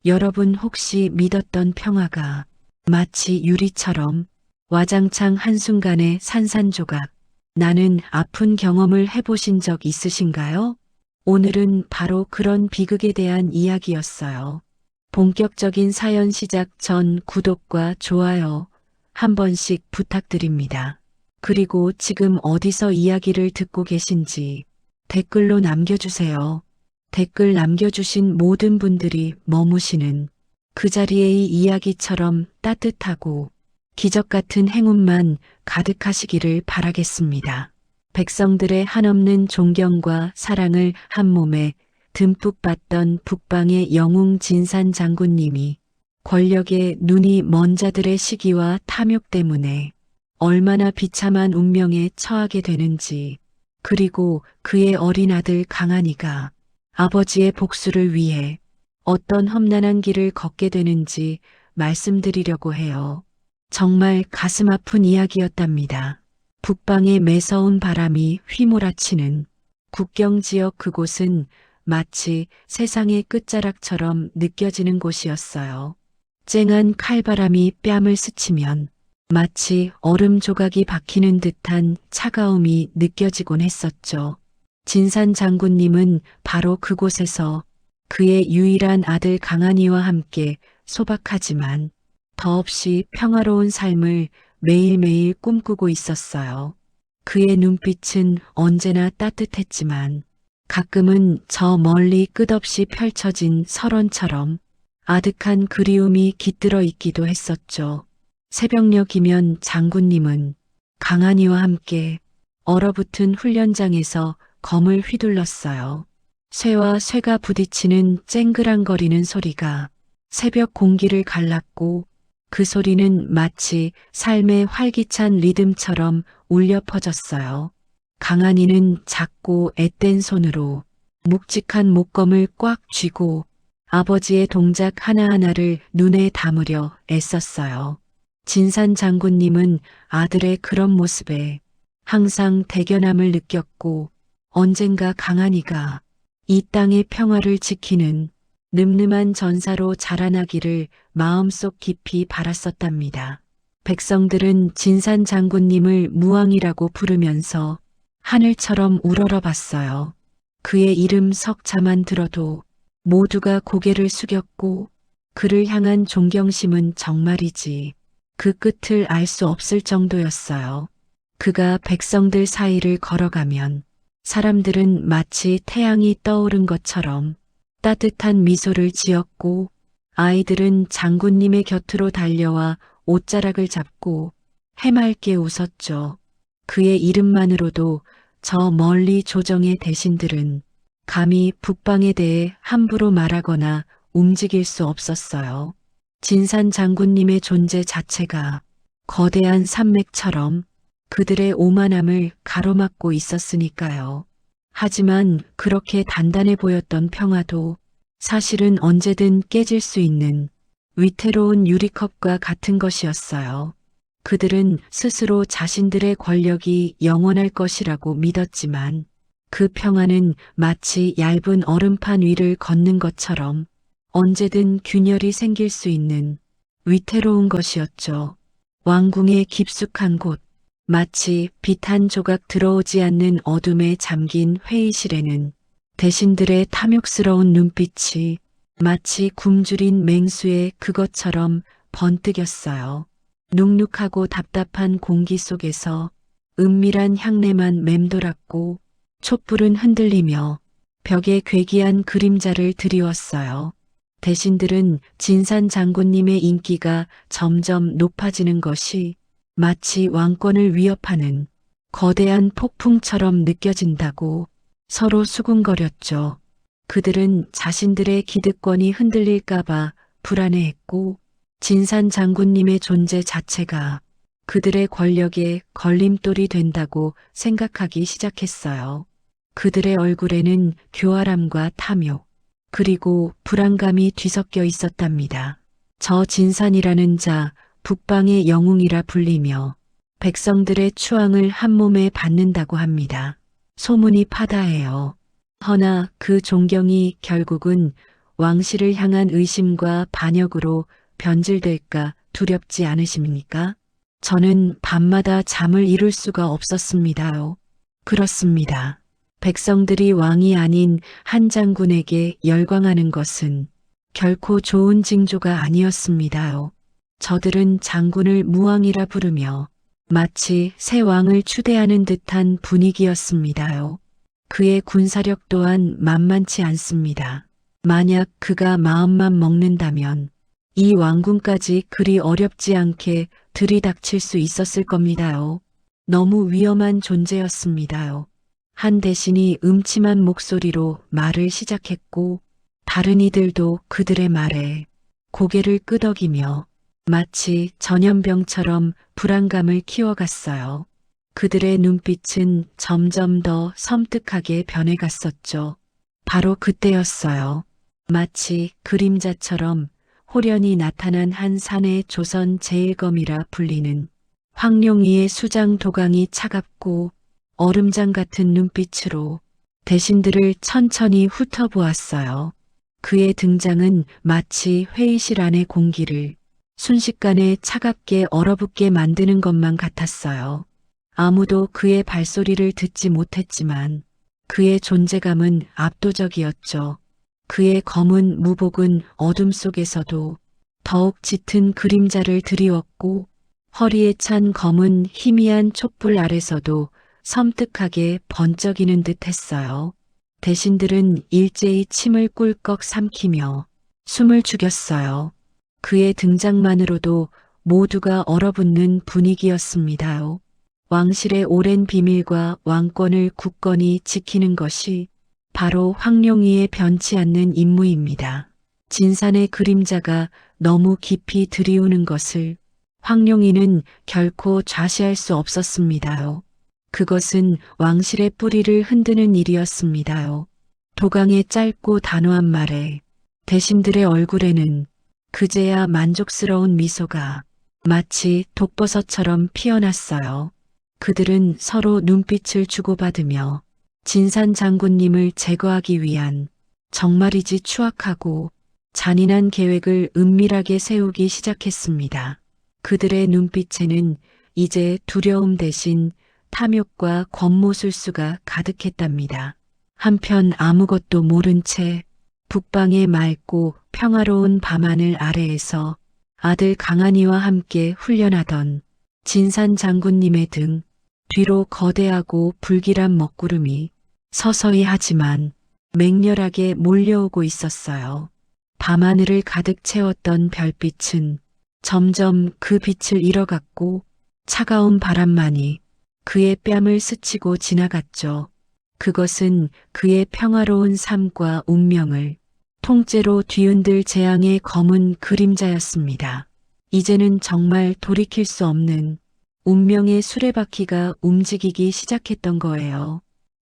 여러분 혹시 믿었던 평화가 마치 유리처럼 와장창 한순간에 산산조각 나는 아픈 경험을 해보신 적 있으신가요? 오늘은 바로 그런 비극에 대한 이야기였어요. 본격적인 사연 시작 전 구독과 좋아요 한 번씩 부탁드립니다. 그리고 지금 어디서 이야기를 듣고 계신지 댓글로 남겨주세요. 댓글 남겨주신 모든 분들이 머무시는 그 자리의 이야기처럼 따뜻하고 기적 같은 행운만 가득하시기를 바라겠습니다. 백성들의 한없는 존경과 사랑을 한 몸에 듬뿍 받던 북방의 영웅 진산 장군님이 권력에 눈이 먼 자들의 시기와 탐욕 때문에 얼마나 비참한 운명에 처하게 되는지, 그리고 그의 어린 아들 강한이가 아버지의 복수를 위해 어떤 험난한 길을 걷게 되는지 말씀드리려고 해요. 정말 가슴 아픈 이야기였답니다. 북방의 매서운 바람이 휘몰아치는 국경 지역 그곳은 마치 세상의 끝자락처럼 느껴지는 곳이었어요. 쨍한 칼바람이 뺨을 스치면 마치 얼음 조각이 박히는 듯한 차가움이 느껴지곤 했었죠. 진산 장군님은 바로 그곳에서 그의 유일한 아들 강한이와 함께 소박하지만 더없이 평화로운 삶을 매일매일 꿈꾸고 있었어요. 그의 눈빛은 언제나 따뜻했지만 가끔은 저 멀리 끝없이 펼쳐진 설원처럼 아득한 그리움이 깃들어 있기도 했었죠. 새벽녘이면 장군님은 강한이와 함께 얼어붙은 훈련장에서 검을 휘둘렀어요. 쇠와 쇠가 부딪히는 쨍그랑거리는 소리가 새벽 공기를 갈랐고 그 소리는 마치 삶의 활기찬 리듬처럼 울려 퍼졌어요. 강한이는 작고 앳된 손으로 묵직한 목검을 꽉 쥐고 아버지의 동작 하나하나를 눈에 담으려 애썼어요. 진산 장군님은 아들의 그런 모습에 항상 대견함을 느꼈고 언젠가 강한이가 이 땅의 평화를 지키는 늠름한 전사로 자라나기를 마음속 깊이 바랐었답니다. 백성들은 진산 장군님을 무왕이라고 부르면서 하늘처럼 우러러봤어요. 그의 이름 석자만 들어도 모두가 고개를 숙였고 그를 향한 존경심은 정말이지 그 끝을 알 수 없을 정도였어요. 그가 백성들 사이를 걸어가면 사람들은 마치 태양이 떠오른 것처럼 따뜻한 미소를 지었고 아이들은 장군님의 곁으로 달려와 옷자락을 잡고 해맑게 웃었죠. 그의 이름만으로도 저 멀리 조정의 대신들은 감히 북방에 대해 함부로 말하거나 움직일 수 없었어요. 진산 장군님의 존재 자체가 거대한 산맥처럼 그들의 오만함을 가로막고 있었으니까요. 하지만 그렇게 단단해 보였던 평화도 사실은 언제든 깨질 수 있는 위태로운 유리컵과 같은 것이었어요. 그들은 스스로 자신들의 권력이 영원할 것이라고 믿었지만 그 평화는 마치 얇은 얼음판 위를 걷는 것처럼 언제든 균열이 생길 수 있는 위태로운 것이었죠. 왕궁의 깊숙한 곳, 마치 빛 한 조각 들어오지 않는 어둠에 잠긴 회의실에는 대신들의 탐욕스러운 눈빛이 마치 굶주린 맹수의 그것처럼 번뜩였어요. 눅눅하고 답답한 공기 속에서 은밀한 향내만 맴돌았고 촛불은 흔들리며 벽에 괴기한 그림자를 드리웠어요. 대신들은 진산 장군님의 인기가 점점 높아지는 것이 마치 왕권을 위협하는 거대한 폭풍처럼 느껴진다고 서로 수군거렸죠. 그들은 자신들의 기득권이 흔들릴까봐 불안해했고 진산 장군님의 존재 자체가 그들의 권력에 걸림돌이 된다고 생각하기 시작했어요. 그들의 얼굴에는 교활함과 탐욕, 그리고 불안감이 뒤섞여 있었답니다. 저 진산이라는 자, 북방의 영웅이라 불리며 백성들의 추앙을 한 몸에 받는다고 합니다. 소문이 파다해요. 허나 그 존경이 결국은 왕실을 향한 의심과 반역으로 변질될까 두렵지 않으십니까? 저는 밤마다 잠을 이룰 수가 없었습니다요. 그렇습니다. 백성들이 왕이 아닌 한 장군에게 열광하는 것은 결코 좋은 징조가 아니었습니다요. 저들은 장군을 무왕이라 부르며 마치 새 왕을 추대하는 듯한 분위기였습니다요. 그의 군사력 또한 만만치 않습니다. 만약 그가 마음만 먹는다면 이 왕궁까지 그리 어렵지 않게 들이닥칠 수 있었을 겁니다요. 너무 위험한 존재였습니다요. 한 대신이 음침한 목소리로 말을 시작했고 다른 이들도 그들의 말에 고개를 끄덕이며 마치 전염병처럼 불안감을 키워갔어요. 그들의 눈빛은 점점 더 섬뜩하게 변해갔었죠. 바로 그때였어요. 마치 그림자처럼 호련히 나타난 한 산의 조선 제일검이라 불리는 황룡이의 수장 도강이 차갑고 얼음장 같은 눈빛으로 대신들을 천천히 훑어보았어요. 그의 등장은 마치 회의실 안의 공기를 순식간에 차갑게 얼어붙게 만드는 것만 같았어요. 아무도 그의 발소리를 듣지 못했지만 그의 존재감은 압도적이었죠. 그의 검은 무복은 어둠 속에서도 더욱 짙은 그림자를 드리웠고 허리에 찬 검은 희미한 촛불 아래서도 섬뜩하게 번쩍이는 듯 했어요. 대신들은 일제히 침을 꿀꺽 삼키며 숨을 죽였어요. 그의 등장만으로도 모두가 얼어붙는 분위기였습니다요. 왕실의 오랜 비밀과 왕권을 굳건히 지키는 것이 바로 황룡이의 변치 않는 임무입니다. 진산의 그림자가 너무 깊이 들이우는 것을 황룡이는 결코 좌시할 수 없었습니다요. 그것은 왕실의 뿌리를 흔드는 일이었습니다요. 도강의 짧고 단호한 말에 대신들의 얼굴에는 그제야 만족스러운 미소가 마치 독버섯처럼 피어났어요. 그들은 서로 눈빛을 주고받으며 진산 장군님을 제거하기 위한 정말이지 추악하고 잔인한 계획을 은밀하게 세우기 시작했습니다. 그들의 눈빛에는 이제 두려움 대신 탐욕과 권모술수가 가득했답니다. 한편 아무것도 모른 채 북방의 맑고 평화로운 밤하늘 아래에서 아들 강한이와 함께 훈련하던 진산 장군님의 등 뒤로 거대하고 불길한 먹구름이 서서히 하지만 맹렬하게 몰려오고 있었어요. 밤하늘을 가득 채웠던 별빛은 점점 그 빛을 잃어갔고 차가운 바람만이 그의 뺨을 스치고 지나갔죠. 그것은 그의 평화로운 삶과 운명을 통째로 뒤흔들 재앙의 검은 그림자였습니다. 이제는 정말 돌이킬 수 없는 운명의 수레바퀴가 움직이기 시작했던 거예요.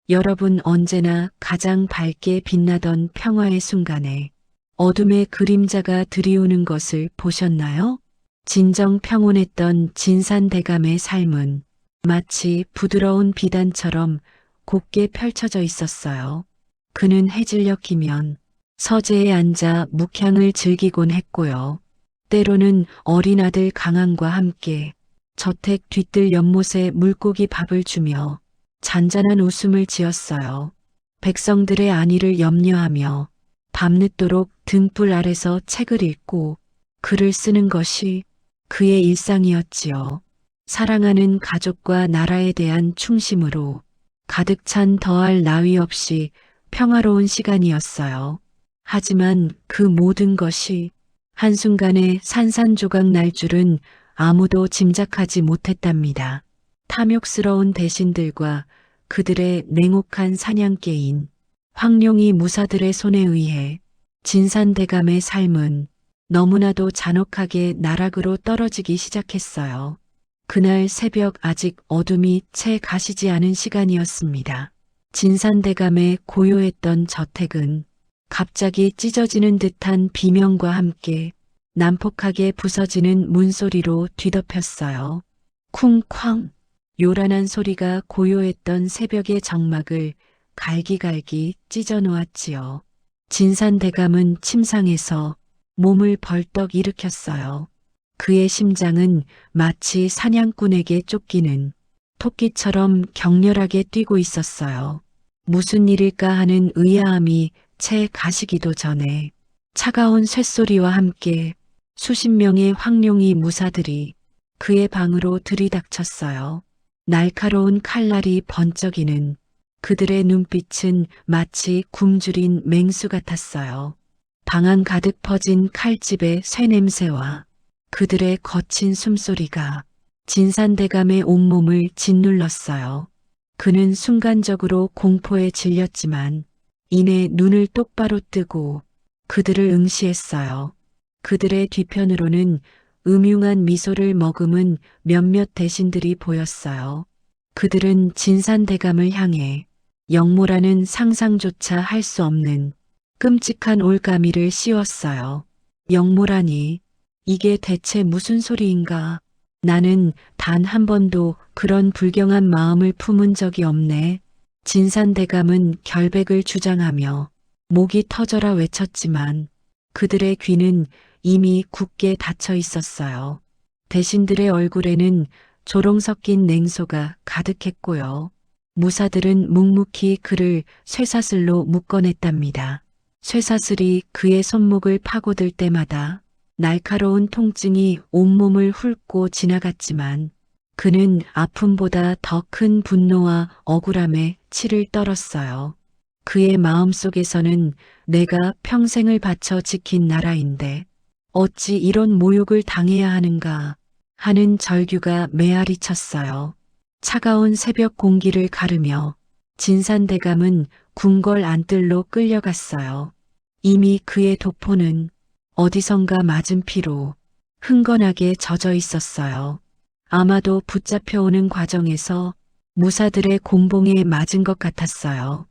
여러분 언제나 가장 밝게 빛나던 평화의 순간에 어둠의 그림자가 들이오는 것을 보셨나요? 진정 평온했던 진산대감의 삶은 마치 부드러운 비단처럼 곱게 펼쳐져 있었어요. 그는 해질녘이면 서재에 앉아 묵향을 즐기곤 했고요. 때로는 어린 아들 강한과 함께 저택 뒤뜰 연못에 물고기 밥을 주며 잔잔한 웃음을 지었어요. 백성들의 안위를 염려하며 밤늦도록 등불 아래서 책을 읽고 글을 쓰는 것이 그의 일상이었지요. 사랑하는 가족과 나라에 대한 충심으로 가득 찬 더할 나위 없이 평화로운 시간이었어요. 하지만 그 모든 것이 한순간에 산산조각 날 줄은 아무도 짐작하지 못했답니다. 탐욕스러운 대신들과 그들의 냉혹한 사냥개인 황룡이 무사들의 손에 의해 진산대감의 삶은 너무나도 잔혹하게 나락으로 떨어지기 시작했어요. 그날 새벽 아직 어둠이 채 가시지 않은 시간이었습니다. 진산대감의 고요했던 저택은 갑자기 찢어지는 듯한 비명과 함께 난폭하게 부서지는 문소리로 뒤덮였어요. 쿵쾅! 요란한 소리가 고요했던 새벽의 정막을 갈기갈기 찢어 놓았지요. 진산대감은 침상에서 몸을 벌떡 일으켰어요. 그의 심장은 마치 사냥꾼에게 쫓기는 토끼처럼 격렬하게 뛰고 있었어요. 무슨 일일까 하는 의아함이 채 가시기도 전에 차가운 쇳소리와 함께 수십 명의 황룡이 무사들이 그의 방으로 들이닥쳤어요. 날카로운 칼날이 번쩍이는 그들의 눈빛은 마치 굶주린 맹수 같았어요. 방 안 가득 퍼진 칼집의 쇠냄새와 그들의 거친 숨소리가 진산대감의 온몸을 짓눌렀어요. 그는 순간적으로 공포에 질렸지만 이내 눈을 똑바로 뜨고 그들을 응시했어요. 그들의 뒤편으로는 음흉한 미소를 머금은 몇몇 대신들이 보였어요. 그들은 진산대감을 향해 영모라는 상상조차 할 수 없는 끔찍한 올가미를 씌웠어요. 영모라니, 이게 대체 무슨 소리인가? 나는 단 한 번도 그런 불경한 마음을 품은 적이 없네. 진산대감은 결백을 주장하며 목이 터져라 외쳤지만 그들의 귀는 이미 굳게 닫혀 있었어요. 대신들의 얼굴에는 조롱 섞인 냉소가 가득했고요. 무사들은 묵묵히 그를 쇠사슬로 묶어냈답니다. 쇠사슬이 그의 손목을 파고들 때마다 날카로운 통증이 온몸을 훑고 지나갔지만 그는 아픔보다 더 큰 분노와 억울함에 치를 떨었어요. 그의 마음속에서는 내가 평생을 바쳐 지킨 나라인데 어찌 이런 모욕을 당해야 하는가 하는 절규가 메아리 쳤어요. 차가운 새벽 공기를 가르며 진산대감은 궁궐 안뜰로 끌려갔어요. 이미 그의 도포는 어디선가 맞은 피로 흥건하게 젖어 있었어요. 아마도 붙잡혀오는 과정에서 무사들의 곤봉에 맞은 것 같았어요.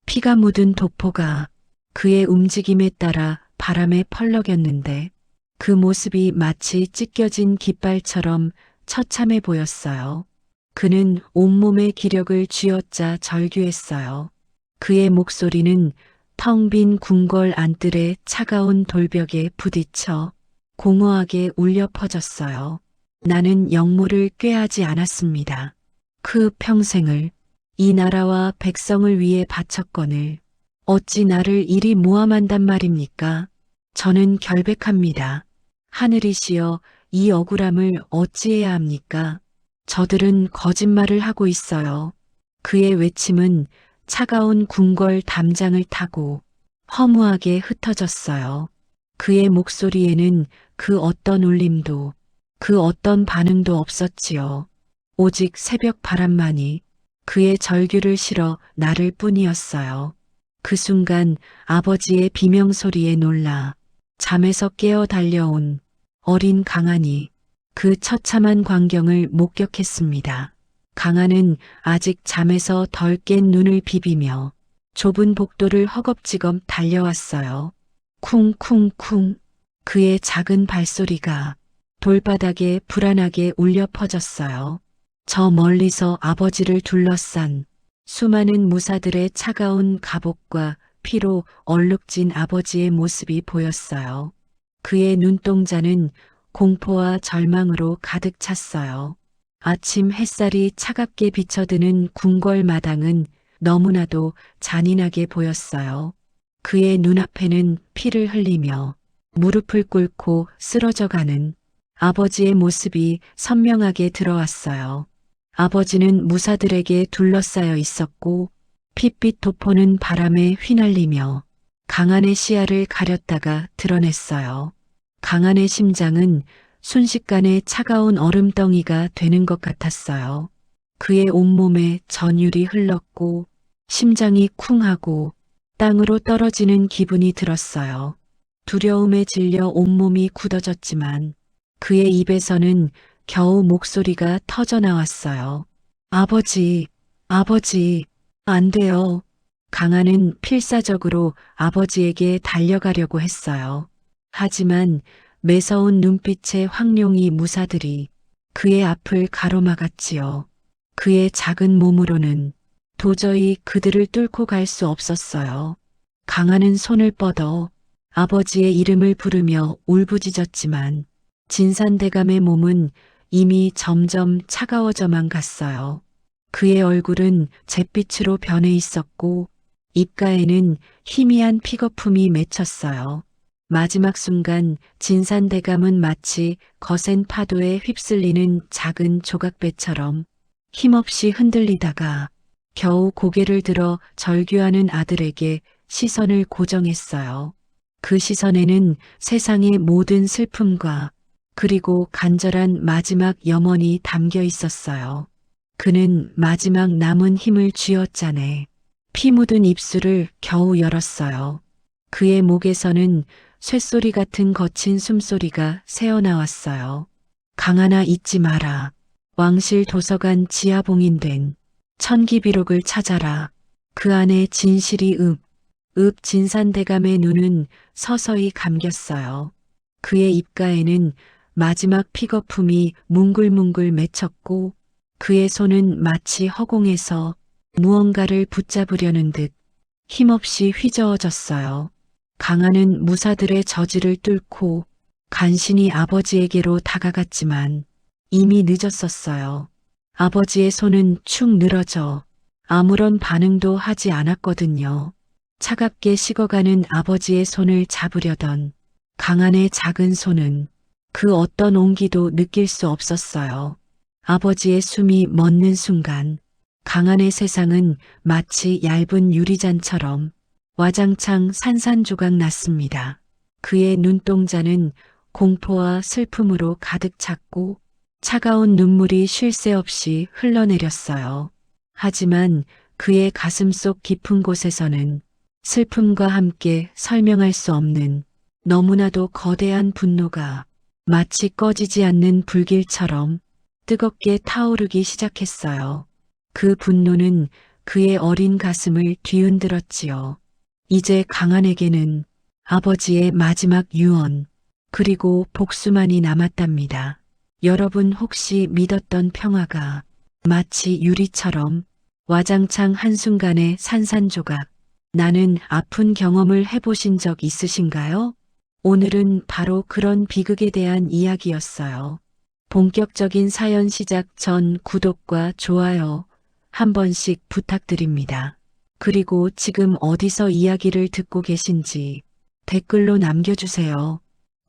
피가 묻은 도포가 그의 움직임에 따라 바람에 펄럭였는데 그 모습이 마치 찢겨진 깃발처럼 처참해 보였어요. 그는 온몸의 기력을 쥐어짜 절규했어요. 그의 목소리는 텅 빈 궁궐 안뜰의 차가운 돌벽에 부딪혀 공허하게 울려 퍼졌어요. 나는 영모를 꾀하지 않았습니다. 그 평생을 이 나라와 백성을 위해 바쳤거늘 어찌 나를 이리 모함한단 말입니까? 저는 결백합니다. 하늘이시여, 이 억울함을 어찌해야 합니까? 저들은 거짓말을 하고 있어요. 그의 외침은 차가운 궁궐 담장을 타고 허무하게 흩어졌어요. 그의 목소리에는 그 어떤 울림도 그 어떤 반응도 없었지요. 오직 새벽 바람만이 그의 절규를 실어 나를 뿐이었어요. 그 순간 아버지의 비명소리에 놀라 잠에서 깨어 달려온 어린 강한이 그 처참한 광경을 목격했습니다. 강한은 아직 잠에서 덜 깬 눈을 비비며 좁은 복도를 허겁지겁 달려왔어요. 쿵쿵쿵 그의 작은 발소리가 돌바닥에 불안하게 울려 퍼졌어요. 저 멀리서 아버지를 둘러싼 수많은 무사들의 차가운 갑옷과 피로 얼룩진 아버지의 모습이 보였어요. 그의 눈동자는 공포와 절망으로 가득 찼어요. 아침 햇살이 차갑게 비쳐드는 궁궐 마당은 너무나도 잔인하게 보였어요. 그의 눈앞에는 피를 흘리며 무릎을 꿇고 쓰러져가는 아버지의 모습이 선명하게 들어왔어요. 아버지는 무사들에게 둘러싸여 있었고 핏빛 도포는 바람에 휘날리며 강한의 시야를 가렸다가 드러냈어요. 강한의 심장은 순식간에 차가운 얼음덩이가 되는 것 같았어요. 그의 온몸에 전율이 흘렀고 심장이 쿵하고 땅으로 떨어지는 기분이 들었어요. 두려움에 질려 온몸이 굳어졌지만 그의 입에서는 겨우 목소리가 터져나왔어요. 아버지, 아버지, 안 돼요. 강한은 필사적으로 아버지에게 달려가려고 했어요. 하지만 매서운 눈빛의 황룡이 무사들이 그의 앞을 가로막았지요. 그의 작은 몸으로는 도저히 그들을 뚫고 갈 수 없었어요. 강한은 손을 뻗어 아버지의 이름을 부르며 울부짖었지만 진산대감의 몸은 이미 점점 차가워져만 갔어요. 그의 얼굴은 잿빛으로 변해 있었고 입가에는 희미한 픽거품이 맺혔어요. 마지막 순간 진산대감은 마치 거센 파도에 휩쓸리는 작은 조각배처럼 힘없이 흔들리다가 겨우 고개를 들어 절규하는 아들에게 시선을 고정했어요. 그 시선에는 세상의 모든 슬픔과 그리고 간절한 마지막 염원이 담겨 있었어요. 그는 마지막 남은 힘을 쥐어짜내 피 묻은 입술을 겨우 열었어요. 그의 목에서는 쇳소리 같은 거친 숨소리가 새어나왔어요. 강하나 잊지 마라. 왕실 도서관 지하 봉인된 천기비록을 찾아라. 그 안에 진실이 진산대감의 눈은 서서히 감겼어요. 그의 입가에는 마지막 픽거품이 뭉글뭉글 맺혔고 그의 손은 마치 허공에서 무언가를 붙잡으려는 듯 힘없이 휘저어졌어요. 강한은 무사들의 저지를 뚫고 간신히 아버지에게로 다가갔지만 이미 늦었었어요. 아버지의 손은 축 늘어져 아무런 반응도 하지 않았거든요. 차갑게 식어가는 아버지의 손을 잡으려던 강한의 작은 손은 그 어떤 온기도 느낄 수 없었어요. 아버지의 숨이 멎는 순간 강한의 세상은 마치 얇은 유리잔처럼 와장창 산산조각 났습니다. 그의 눈동자는 공포와 슬픔으로 가득 찼고 차가운 눈물이 쉴 새 없이 흘러내렸어요. 하지만 그의 가슴속 깊은 곳에서는 슬픔과 함께 설명할 수 없는 너무나도 거대한 분노가 마치 꺼지지 않는 불길처럼 뜨겁게 타오르기 시작했어요. 그 분노는 그의 어린 가슴을 뒤흔들었지요. 이제 강한에게는 아버지의 마지막 유언, 그리고 복수만이 남았답니다. 여러분 혹시 믿었던 평화가 마치 유리처럼 와장창 한순간에 산산조각, 나는 아픈 경험을 해보신 적 있으신가요? 오늘은 바로 그런 비극에 대한 이야기였어요. 본격적인 사연 시작 전 구독과 좋아요 한 번씩 부탁드립니다. 그리고 지금 어디서 이야기를 듣고 계신지 댓글로 남겨주세요.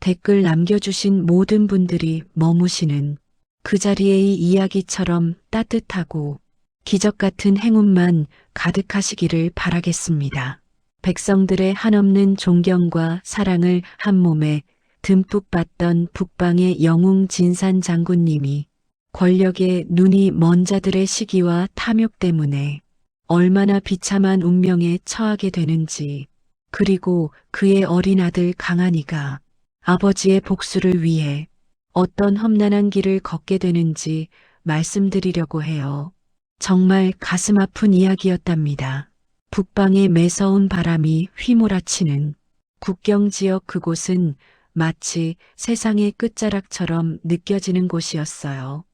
댓글 남겨주신 모든 분들이 머무시는 그 자리의 이야기처럼 따뜻하고 기적 같은 행운만 가득하시기를 바라겠습니다. 백성들의 한없는 존경과 사랑을 한 몸에 듬뿍 받던 북방의 영웅 진산 장군님이 권력에 눈이 먼 자들의 시기와 탐욕 때문에 얼마나 비참한 운명에 처하게 되는지, 그리고 그의 어린 아들 강한이가 아버지의 복수를 위해 어떤 험난한 길을 걷게 되는지 말씀드리려고 해요. 정말 가슴 아픈 이야기였답니다. 북방의 매서운 바람이 휘몰아치는 국경 지역 그곳은 마치 세상의 끝자락처럼 느껴지는 곳이었어요.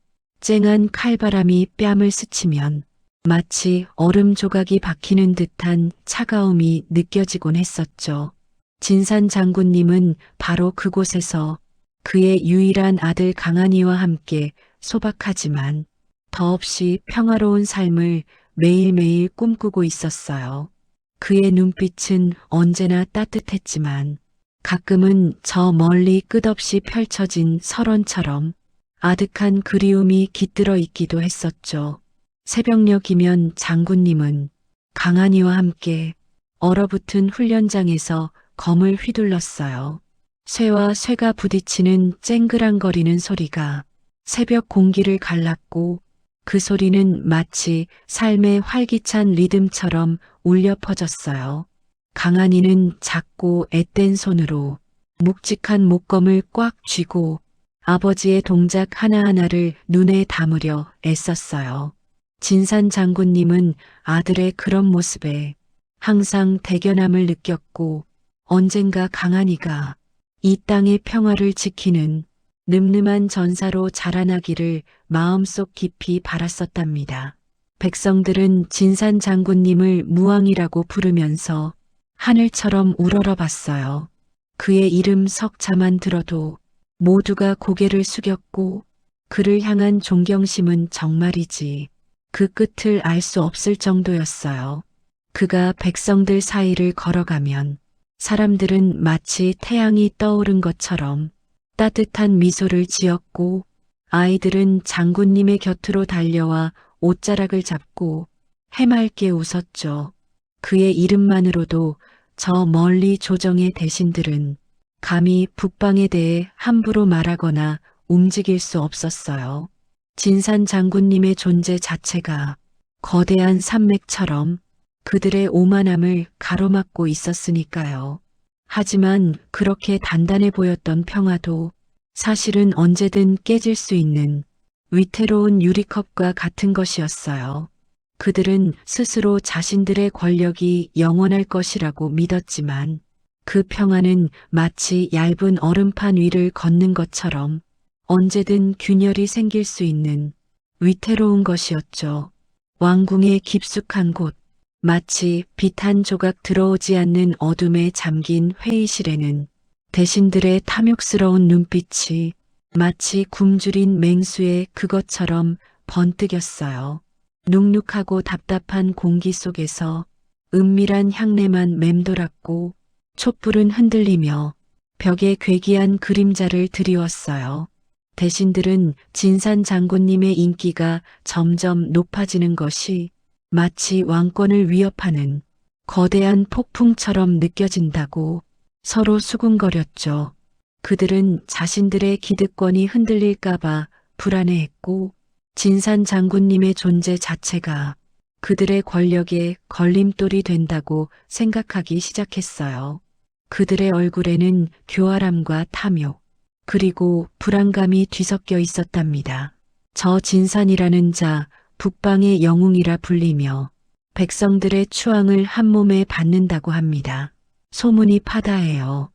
쨍한 칼바람이 뺨을 스치면 마치 얼음 조각이 박히는 듯한 차가움이 느껴지곤 했었죠. 진산 장군님은 바로 그곳에서 그의 유일한 아들 강한이와 함께 소박하지만 더없이 평화로운 삶을 매일매일 꿈꾸고 있었어요. 그의 눈빛은 언제나 따뜻했지만 가끔은 저 멀리 끝없이 펼쳐진 설원처럼 아득한 그리움이 깃들어 있기도 했었죠. 새벽녘이면 장군님은 강한이와 함께 얼어붙은 훈련장에서 검을 휘둘렀어요. 쇠와 쇠가 부딪히는 쨍그랑거리는 소리가 새벽 공기를 갈랐고 그 소리는 마치 삶의 활기찬 리듬처럼 울려 퍼졌어요. 강한이는 작고 앳된 손으로 묵직한 목검을 꽉 쥐고 아버지의 동작 하나하나를 눈에 담으려 애썼어요. 진산 장군님은 아들의 그런 모습에 항상 대견함을 느꼈고 언젠가 강한이가 이 땅의 평화를 지키는 늠름한 전사로 자라나기를 마음속 깊이 바랐었답니다. 백성들은 진산 장군님을 무왕이라고 부르면서 하늘처럼 우러러봤어요. 그의 이름 석자만 들어도 모두가 고개를 숙였고 그를 향한 존경심은 정말이지 그 끝을 알 수 없을 정도였어요. 그가 백성들 사이를 걸어가면 사람들은 마치 태양이 떠오른 것처럼 따뜻한 미소를 지었고 아이들은 장군님의 곁으로 달려와 옷자락을 잡고 해맑게 웃었죠. 그의 이름만으로도 저 멀리 조정의 대신들은 감히 북방에 대해 함부로 말하거나 움직일 수 없었어요. 진산 장군님의 존재 자체가 거대한 산맥처럼 그들의 오만함을 가로막고 있었으니까요. 하지만 그렇게 단단해 보였던 평화도 사실은 언제든 깨질 수 있는 위태로운 유리컵과 같은 것이었어요. 그들은 스스로 자신들의 권력이 영원할 것이라고 믿었지만 그 평화는 마치 얇은 얼음판 위를 걷는 것처럼 언제든 균열이 생길 수 있는 위태로운 것이었죠. 왕궁의 깊숙한 곳, 마치 빛 한 조각 들어오지 않는 어둠에 잠긴 회의실에는 대신들의 탐욕스러운 눈빛이 마치 굶주린 맹수의 그것처럼 번뜩였어요. 눅눅하고 답답한 공기 속에서 은밀한 향내만 맴돌았고 촛불은 흔들리며 벽에 괴기한 그림자를 드리웠어요. 대신들은 진산 장군님의 인기가 점점 높아지는 것이 마치 왕권을 위협하는 거대한 폭풍처럼 느껴진다고 서로 수군거렸죠. 그들은 자신들의 기득권이 흔들릴까봐 불안해했고 진산 장군님의 존재 자체가 그들의 권력에 걸림돌이 된다고 생각하기 시작했어요. 그들의 얼굴에는 교활함과 탐욕, 그리고 불안감이 뒤섞여 있었답니다. 저 진산이라는 자, 북방의 영웅이라 불리며 백성들의 추앙을 한 몸에 받는다고 합니다. 소문이 파다해요.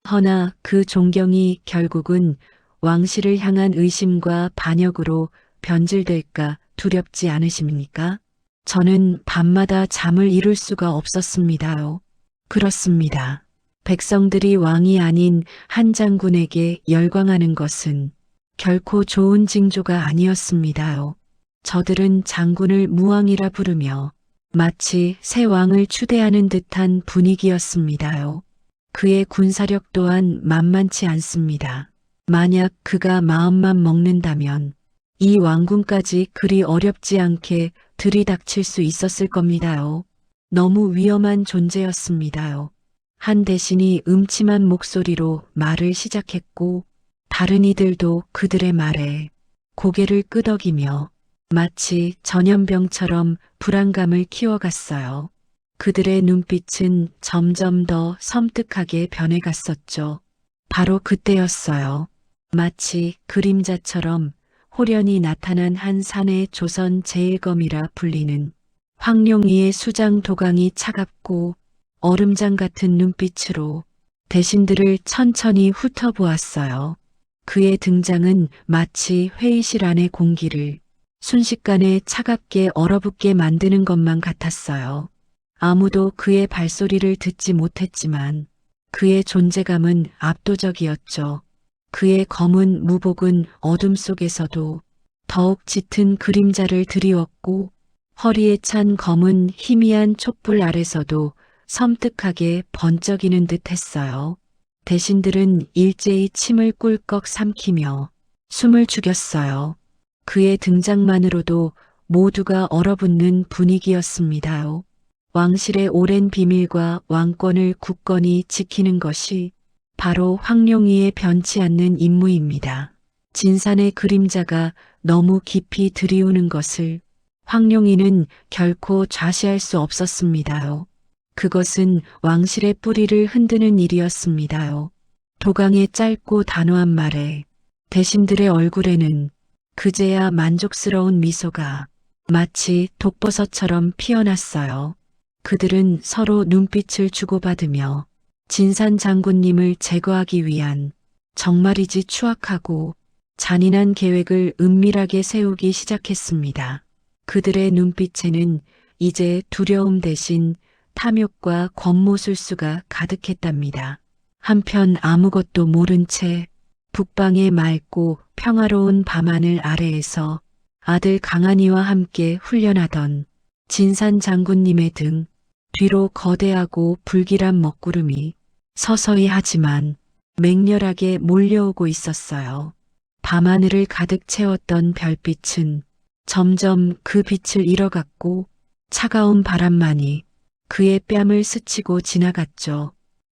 허나 그 존경이 결국은 왕실을 향한 의심과 반역으로 변질될까 두렵지 않으십니까? 저는 밤마다 잠을 이룰 수가 없었습니다요. 그렇습니다. 백성들이 왕이 아닌 한 장군에게 열광하는 것은 결코 좋은 징조가 아니었습니다요. 저들은 장군을 무왕이라 부르며 마치 새 왕을 추대하는 듯한 분위기였습니다요. 그의 군사력 또한 만만치 않습니다. 만약 그가 마음만 먹는다면 이 왕궁까지 그리 어렵지 않게 들이닥칠 수 있었을 겁니다요. 너무 위험한 존재였습니다요. 한 대신이 음침한 목소리로 말을 시작했고 다른 이들도 그들의 말에 고개를 끄덕이며 마치 전염병처럼 불안감을 키워갔어요. 그들의 눈빛은 점점 더 섬뜩하게 변해갔었죠. 바로 그때였어요. 마치 그림자처럼 호련히 나타난 한 산의 조선 제일검이라 불리는 황룡이의 수장 도강이 차갑고 얼음장 같은 눈빛으로 대신들을 천천히 훑어보았어요. 그의 등장은 마치 회의실 안의 공기를 순식간에 차갑게 얼어붙게 만드는 것만 같았어요. 아무도 그의 발소리를 듣지 못했지만 그의 존재감은 압도적이었죠. 그의 검은 무복은 어둠 속에서도 더욱 짙은 그림자를 드리웠고 허리에 찬 검은 희미한 촛불 아래서도 섬뜩하게 번쩍이는 듯 했어요. 대신들은 일제히 침을 꿀꺽 삼키며 숨을 죽였어요. 그의 등장만으로도 모두가 얼어붙는 분위기였습니다요. 왕실의 오랜 비밀과 왕권을 굳건히 지키는 것이 바로 황룡이의 변치 않는 임무입니다. 진산의 그림자가 너무 깊이 들이우는 것을 황룡이는 결코 좌시할 수 없었습니다요. 그것은 왕실의 뿌리를 흔드는 일이었습니다요. 도강의 짧고 단호한 말에 대신들의 얼굴에는 그제야 만족스러운 미소가 마치 독버섯처럼 피어났어요. 그들은 서로 눈빛을 주고받으며 진산 장군님을 제거하기 위한 정말이지 추악하고 잔인한 계획을 은밀하게 세우기 시작했습니다. 그들의 눈빛에는 이제 두려움 대신 탐욕과 권모술수가 가득했답니다. 한편 아무것도 모른 채 북방의 맑고 평화로운 밤하늘 아래에서 아들 강한이와 함께 훈련하던 진산 장군님의 등 뒤로 거대하고 불길한 먹구름이 서서히 하지만 맹렬하게 몰려오고 있었어요. 밤하늘을 가득 채웠던 별빛은 점점 그 빛을 잃어갔고 차가운 바람만이 그의 뺨을 스치고 지나갔죠.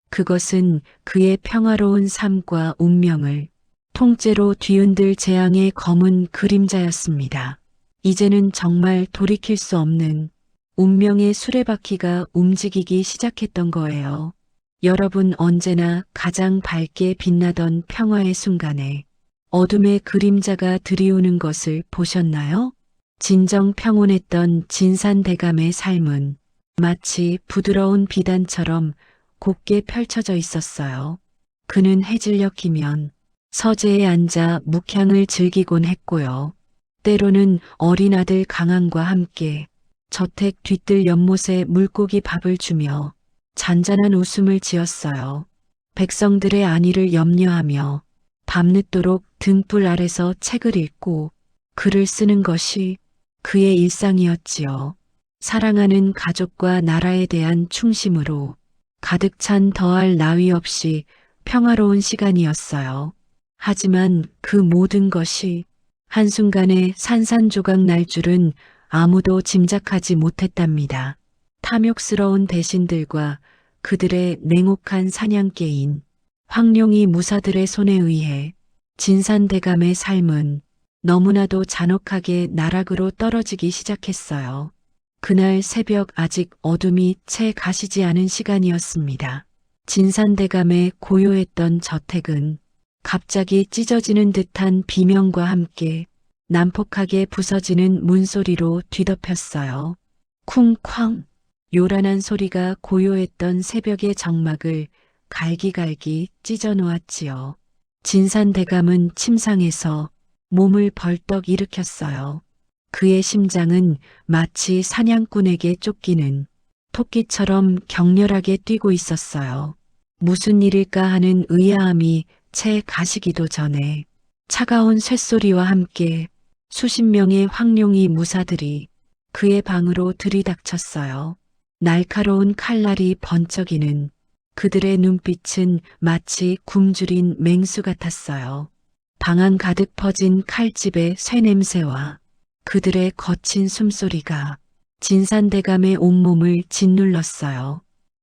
그것은 그의 평화로운 삶과 운명을 통째로 뒤흔들 재앙의 검은 그림자였습니다. 이제는 정말 돌이킬 수 없는 운명의 수레바퀴가 움직이기 시작했던 거예요. 여러분 언제나 가장 밝게 빛나던 평화의 순간에 어둠의 그림자가 들이오는 것을 보셨나요? 진정 평온했던 진산대감의 삶은 마치 부드러운 비단처럼 곱게 펼쳐져 있었어요. 그는 해질녘이면 서재에 앉아 묵향을 즐기곤 했고요. 때로는 어린 아들 강한과 함께 저택 뒤뜰 연못에 물고기 밥을 주며 잔잔한 웃음을 지었어요. 백성들의 안위를 염려하며 밤늦도록 등불 아래서 책을 읽고 글을 쓰는 것이 그의 일상이었지요. 사랑하는 가족과 나라에 대한 충심으로 가득 찬 더할 나위 없이 평화로운 시간이었어요. 하지만 그 모든 것이 한순간에 산산조각 날 줄은 아무도 짐작하지 못했답니다. 탐욕스러운 대신들과 그들의 냉혹한 사냥개인 황룡이 무사들의 손에 의해 진산대감의 삶은 너무나도 잔혹하게 나락으로 떨어지기 시작했어요. 그날 새벽 아직 어둠이 채 가시지 않은 시간이었습니다. 진산대감의 고요했던 저택은 갑자기 찢어지는 듯한 비명과 함께 난폭하게 부서지는 문소리로 뒤덮였어요. 쿵쾅! 요란한 소리가 고요했던 새벽의 정막을 갈기갈기 찢어 놓았지요. 진산대감은 침상에서 몸을 벌떡 일으켰어요. 그의 심장은 마치 사냥꾼에게 쫓기는 토끼처럼 격렬하게 뛰고 있었어요. 무슨 일일까 하는 의아함이 채 가시기도 전에 차가운 쇳소리와 함께 수십 명의 황룡이 무사들이 그의 방으로 들이닥쳤어요. 날카로운 칼날이 번쩍이는 그들의 눈빛은 마치 굶주린 맹수 같았어요. 방 안 가득 퍼진 칼집의 쇠냄새와 그들의 거친 숨소리가 진산대감의 온몸을 짓눌렀어요.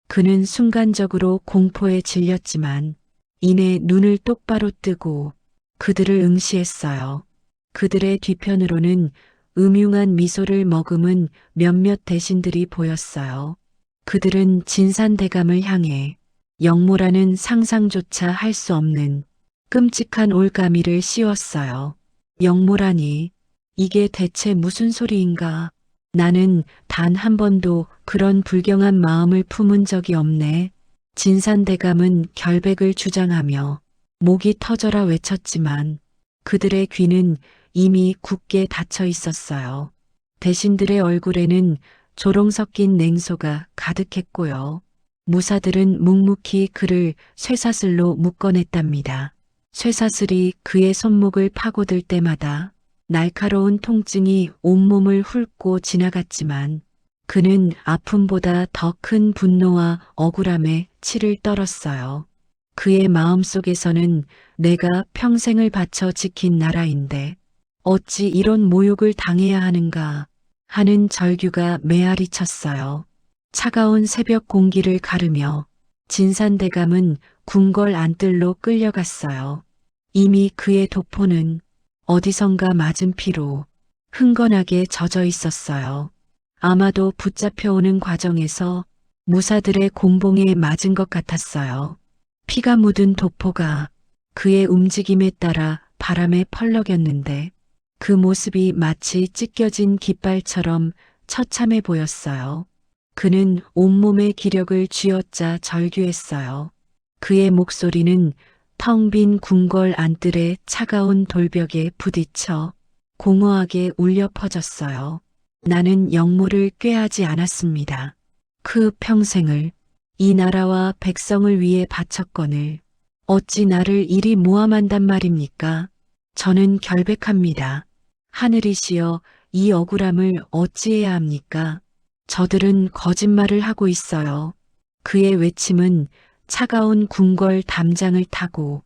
그는 순간적으로 공포에 질렸지만 이내 눈을 똑바로 뜨고 그들을 응시했어요. 그들의 뒤편으로는 음흉한 미소를 머금은 몇몇 대신들이 보였어요. 그들은 진산대감을 향해 역모라는 상상조차 할 수 없는 끔찍한 올가미를 씌웠어요. 역모라니, 이게 대체 무슨 소리인가? 나는 단 한 번도 그런 불경한 마음을 품은 적이 없네. 진산대감은 결백을 주장하며 목이 터져라 외쳤지만 그들의 귀는 이미 굳게 닫혀 있었어요. 대신들의 얼굴에는 조롱 섞인 냉소가 가득했고요. 무사들은 묵묵히 그를 쇠사슬로 묶어냈답니다. 쇠사슬이 그의 손목을 파고들 때마다 날카로운 통증이 온몸을 훑고 지나갔지만 그는 아픔보다 더 큰 분노와 억울함에 치를 떨었어요. 그의 마음속에서는 내가 평생을 바쳐 지킨 나라인데 어찌 이런 모욕을 당해야 하는가 하는 절규가 메아리 쳤어요. 차가운 새벽 공기를 가르며 진산대감은 궁궐 안뜰로 끌려갔어요. 이미 그의 도포는 어디선가 맞은 피로 흥건하게 젖어 있었어요. 아마도 붙잡혀오는 과정에서 무사들의 곤봉에 맞은 것 같았어요. 피가 묻은 도포가 그의 움직임에 따라 바람에 펄럭였는데 그 모습이 마치 찢겨진 깃발처럼 처참해 보였어요. 그는 온몸의 기력을 쥐어짜 절규했어요. 그의 목소리는 텅 빈 궁궐 안뜰의 차가운 돌벽에 부딪혀 공허하게 울려 퍼졌어요. 나는 역모를 꾀하지 않았습니다. 그 평생을 이 나라와 백성을 위해 바쳤거늘 어찌 나를 이리 모함한단 말입니까? 저는 결백합니다. 하늘이시여 이 억울함을 어찌해야 합니까? 저들은 거짓말을 하고 있어요. 그의 외침은 차가운 궁궐 담장을 타고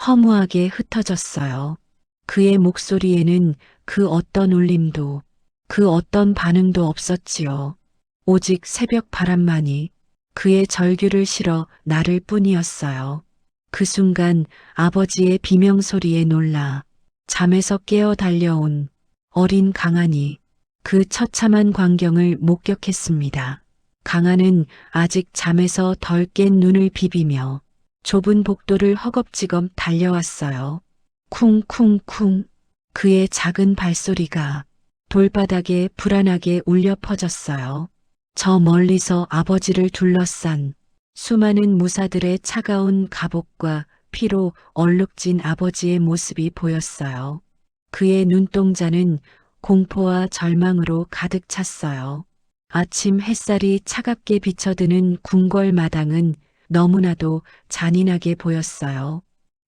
허무하게 흩어졌어요. 그의 목소리에는 그 어떤 울림도 그 어떤 반응도 없었지요. 오직 새벽 바람만이 그의 절규를 실어 나를 뿐이었어요. 그 순간 아버지의 비명소리에 놀라 잠에서 깨어 달려온 어린 강한이 그 처참한 광경을 목격했습니다. 강한은 아직 잠에서 덜 깬 눈을 비비며 좁은 복도를 허겁지겁 달려왔어요. 쿵쿵쿵 그의 작은 발소리가 돌바닥에 불안하게 울려 퍼졌어요. 저 멀리서 아버지를 둘러싼 수많은 무사들의 차가운 갑옷과 피로 얼룩진 아버지의 모습이 보였어요. 그의 눈동자는 공포와 절망으로 가득 찼어요. 아침 햇살이 차갑게 비쳐드는 궁궐 마당은 너무나도 잔인하게 보였어요.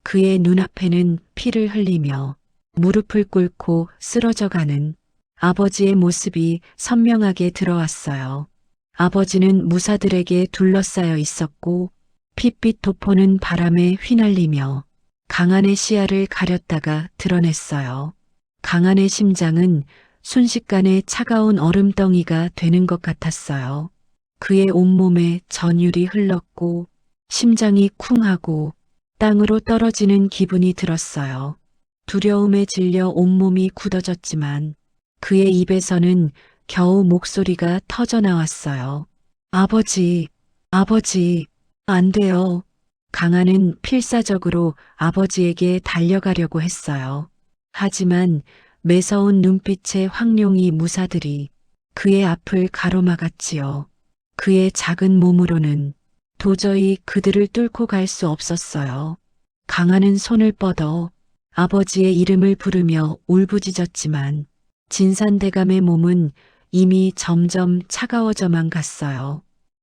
그의 눈앞에는 피를 흘리며 무릎을 꿇고 쓰러져가는 아버지의 모습이 선명하게 들어왔어요. 아버지는 무사들에게 둘러싸여 있었고 핏빛 도포는 바람에 휘날리며 강한의 시야를 가렸다가 드러냈어요. 강한의 심장은 순식간에 차가운 얼음덩이가 되는 것 같았어요. 그의 온몸에 전율이 흘렀고 심장이 쿵하고 땅으로 떨어지는 기분이 들었어요. 두려움에 질려 온몸이 굳어졌지만 그의 입에서는 겨우 목소리가 터져 나왔어요. 아버지, 아버지, 안 돼요. 강한은 필사적으로 아버지에게 달려가려고 했어요. 하지만 매서운 눈빛의 황룡이 무사들이 그의 앞을 가로막았지요. 그의 작은 몸으로는 도저히 그들을 뚫고 갈 수 없었어요. 강한은 손을 뻗어 아버지의 이름을 부르며 울부짖었지만 진산대감의 몸은 이미 점점 차가워져만 갔어요.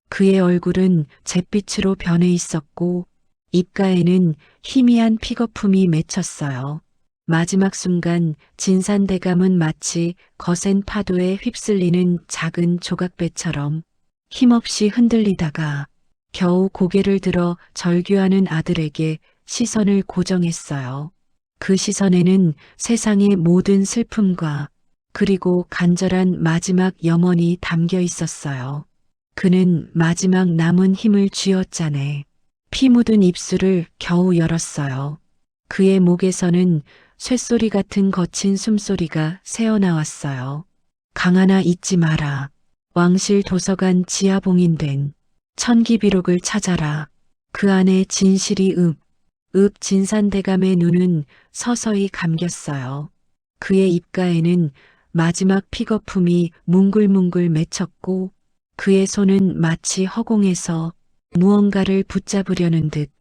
그의 얼굴은 잿빛으로 변해 있었고 입가에는 희미한 픽거품이 맺혔어요. 마지막 순간 진산대감은 마치 거센 파도에 휩쓸리는 작은 조각배처럼 힘없이 흔들리다가 겨우 고개를 들어 절규하는 아들에게 시선을 고정했어요. 그 시선에는 세상의 모든 슬픔과 그리고 간절한 마지막 염원이 담겨 있었어요. 그는 마지막 남은 힘을 쥐어짜내 피 묻은 입술을 겨우 열었어요. 그의 목에서는 쇳소리 같은 거친 숨소리가 새어나왔어요. 강하나 잊지 마라. 왕실 도서관 지하봉인된 천기비록을 찾아라. 그 안에 진실이 진산대감의 눈은 서서히 감겼어요. 그의 입가에는 마지막 픽거품이 뭉글뭉글 맺혔고 그의 손은 마치 허공에서 무언가를 붙잡으려는 듯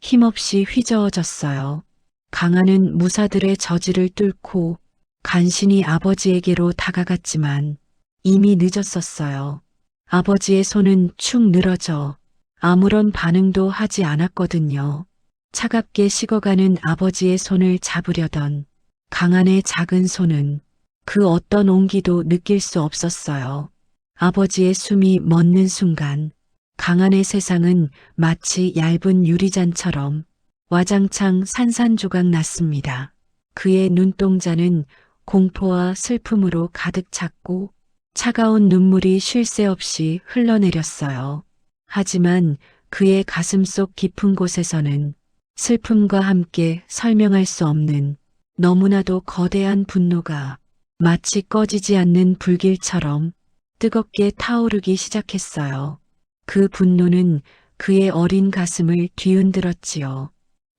힘없이 휘저어졌어요. 강한은 무사들의 저지를 뚫고 간신히 아버지에게로 다가갔지만 이미 늦었었어요. 아버지의 손은 축 늘어져 아무런 반응도 하지 않았거든요. 차갑게 식어가는 아버지의 손을 잡으려던 강한의 작은 손은 그 어떤 온기도 느낄 수 없었어요. 아버지의 숨이 멎는 순간 강한의 세상은 마치 얇은 유리잔처럼 와장창 산산조각 났습니다. 그의 눈동자는 공포와 슬픔으로 가득 찼고 차가운 눈물이 쉴 새 없이 흘러내렸어요. 하지만 그의 가슴속 깊은 곳에서는 슬픔과 함께 설명할 수 없는 너무나도 거대한 분노가 마치 꺼지지 않는 불길처럼 뜨겁게 타오르기 시작했어요. 그 분노는 그의 어린 가슴을 뒤흔들었지요.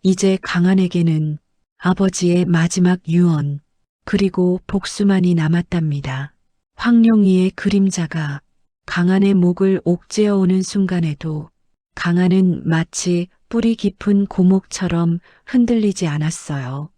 이제 강한에게는 아버지의 마지막 유언 그리고 복수만이 남았답니다. 황룡이의 그림자가 강한의 목을 옥죄어 오는 순간에도 강한은 마치 뿌리 깊은 고목처럼 흔들리지 않았어요.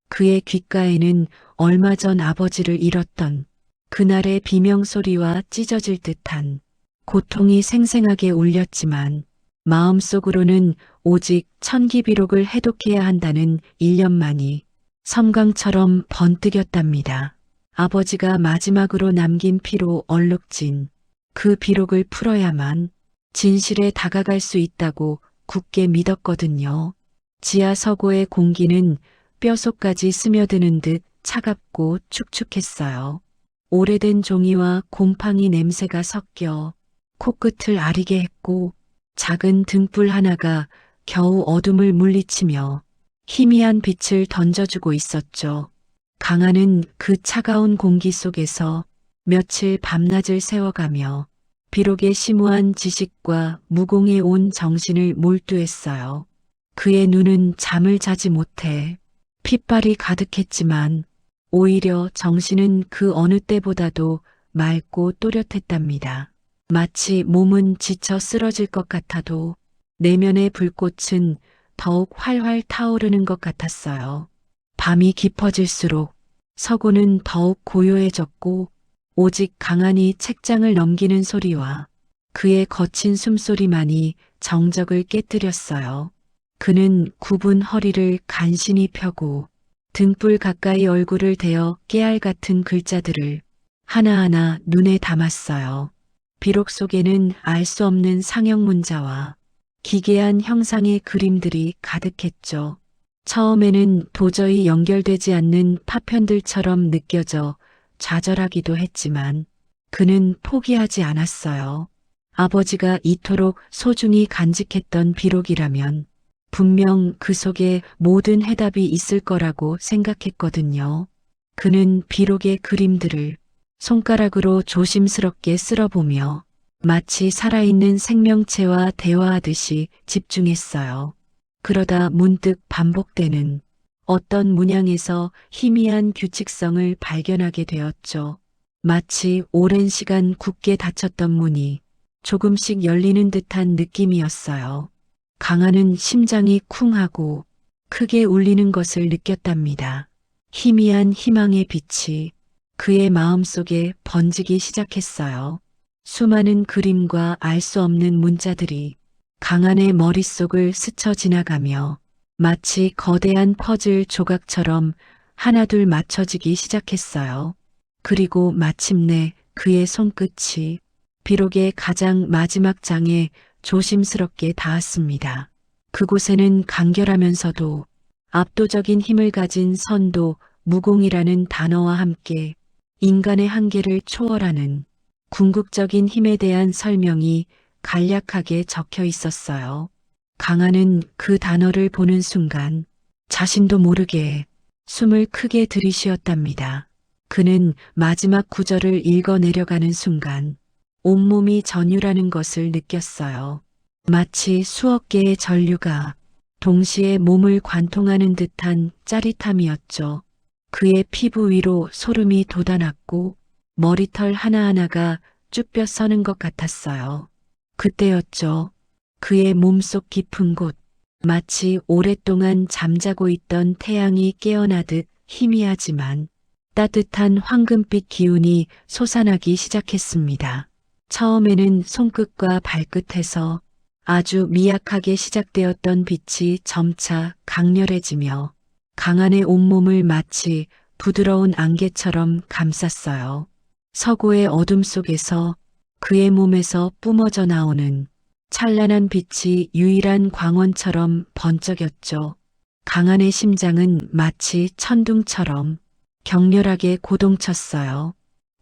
그의 귓가에는 얼마 전 아버지를 잃었던 그날의 비명소리와 찢어질 듯한 고통이 생생하게 울렸지만 마음속으로는 오직 천기비록을 해독해야 한다는 일념만이 섬광처럼 번뜩였답니다. 아버지가 마지막으로 남긴 피로 얼룩진 그 비록을 풀어야만 진실에 다가갈 수 있다고 굳게 믿었거든요. 지하 서고의 공기는 뼛속까지 스며드는 듯 차갑고 축축했어요. 오래된 종이와 곰팡이 냄새가 섞여 코끝을 아리게 했고 작은 등불 하나가 겨우 어둠을 물리치며 희미한 빛을 던져주고 있었죠. 강아는 그 차가운 공기 속에서 며칠 밤낮을 세워가며 비록의 심오한 지식과 무공에 온 정신을 몰두했어요. 그의 눈은 잠을 자지 못해 핏발이 가득했지만 오히려 정신은 그 어느 때보다도 맑고 또렷했답니다. 마치 몸은 지쳐 쓰러질 것 같아도 내면의 불꽃은 더욱 활활 타오르는 것 같았어요. 밤이 깊어질수록 서고는 더욱 고요해졌고 오직 강한이 책장을 넘기는 소리와 그의 거친 숨소리만이 정적을 깨뜨렸어요. 그는 굽은 허리를 간신히 펴고 등불 가까이 얼굴을 대어 깨알 같은 글자들을 하나하나 눈에 담았어요. 비록 속에는 알 수 없는 상형 문자와 기괴한 형상의 그림들이 가득했죠. 처음에는 도저히 연결되지 않는 파편들처럼 느껴져 좌절하기도 했지만 그는 포기하지 않았어요. 아버지가 이토록 소중히 간직했던 비록이라면 분명 그 속에 모든 해답이 있을 거라고 생각했거든요. 그는 비록의 그림들을 손가락으로 조심스럽게 쓸어보며 마치 살아있는 생명체와 대화하듯이 집중했어요. 그러다 문득 반복되는 어떤 문양에서 희미한 규칙성을 발견하게 되었죠. 마치 오랜 시간 굳게 닫혔던 문이 조금씩 열리는 듯한 느낌이었어요. 강아는 심장이 쿵하고 크게 울리는 것을 느꼈답니다. 희미한 희망의 빛이 그의 마음속에 번지기 시작했어요. 수많은 그림과 알 수 없는 문자들이 강한의 머릿속을 스쳐 지나가며 마치 거대한 퍼즐 조각처럼 하나둘 맞춰지기 시작했어요. 그리고 마침내 그의 손끝이 비록의 가장 마지막 장에 조심스럽게 닿았습니다. 그곳에는 간결하면서도 압도적인 힘을 가진 선도 무공이라는 단어와 함께 인간의 한계를 초월하는 궁극적인 힘에 대한 설명이 간략하게 적혀 있었어요. 강한은 그 단어를 보는 순간 자신도 모르게 숨을 크게 들이쉬었답니다. 그는 마지막 구절을 읽어 내려가는 순간 온몸이 전율하는 것을 느꼈어요. 마치 수억 개의 전류가 동시에 몸을 관통하는 듯한 짜릿함이었죠. 그의 피부 위로 소름이 돋아났고 머리털 하나하나가 쭈뼛 서는 것 같았어요. 그때였죠. 그의 몸속 깊은 곳, 마치 오랫동안 잠자고 있던 태양이 깨어나듯 희미하지만 따뜻한 황금빛 기운이 솟아나기 시작했습니다. 처음에는 손끝과 발끝에서 아주 미약하게 시작되었던 빛이 점차 강렬해지며 강한의 온몸을 마치 부드러운 안개처럼 감쌌어요. 서고의 어둠 속에서 그의 몸에서 뿜어져 나오는 찬란한 빛이 유일한 광원처럼 번쩍였죠. 강한의 심장은 마치 천둥처럼 격렬하게 고동쳤어요.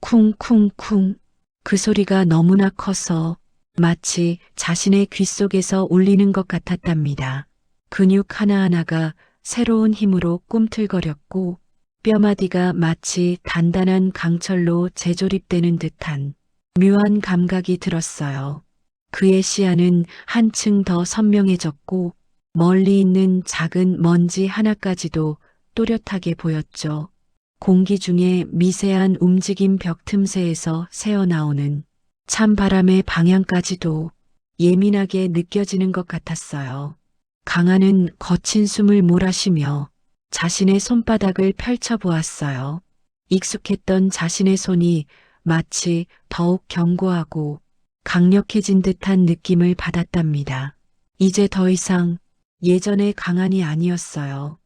쿵쿵쿵. 그 소리가 너무나 커서 마치 자신의 귀 속에서 울리는 것 같았답니다. 근육 하나하나가 새로운 힘으로 꿈틀거렸고 뼈마디가 마치 단단한 강철로 재조립되는 듯한 묘한 감각이 들었어요. 그의 시야는 한층 더 선명해졌고 멀리 있는 작은 먼지 하나까지도 또렷하게 보였죠. 공기 중에 미세한 움직임 벽 틈새에서 새어나오는 찬바람의 방향까지도 예민하게 느껴지는 것 같았어요. 강한은 거친 숨을 몰아쉬며 자신의 손바닥을 펼쳐보았어요. 익숙했던 자신의 손이 마치 더욱 견고하고 강력해진 듯한 느낌을 받았답니다. 이제 더 이상 예전의 강한이 아니었어요.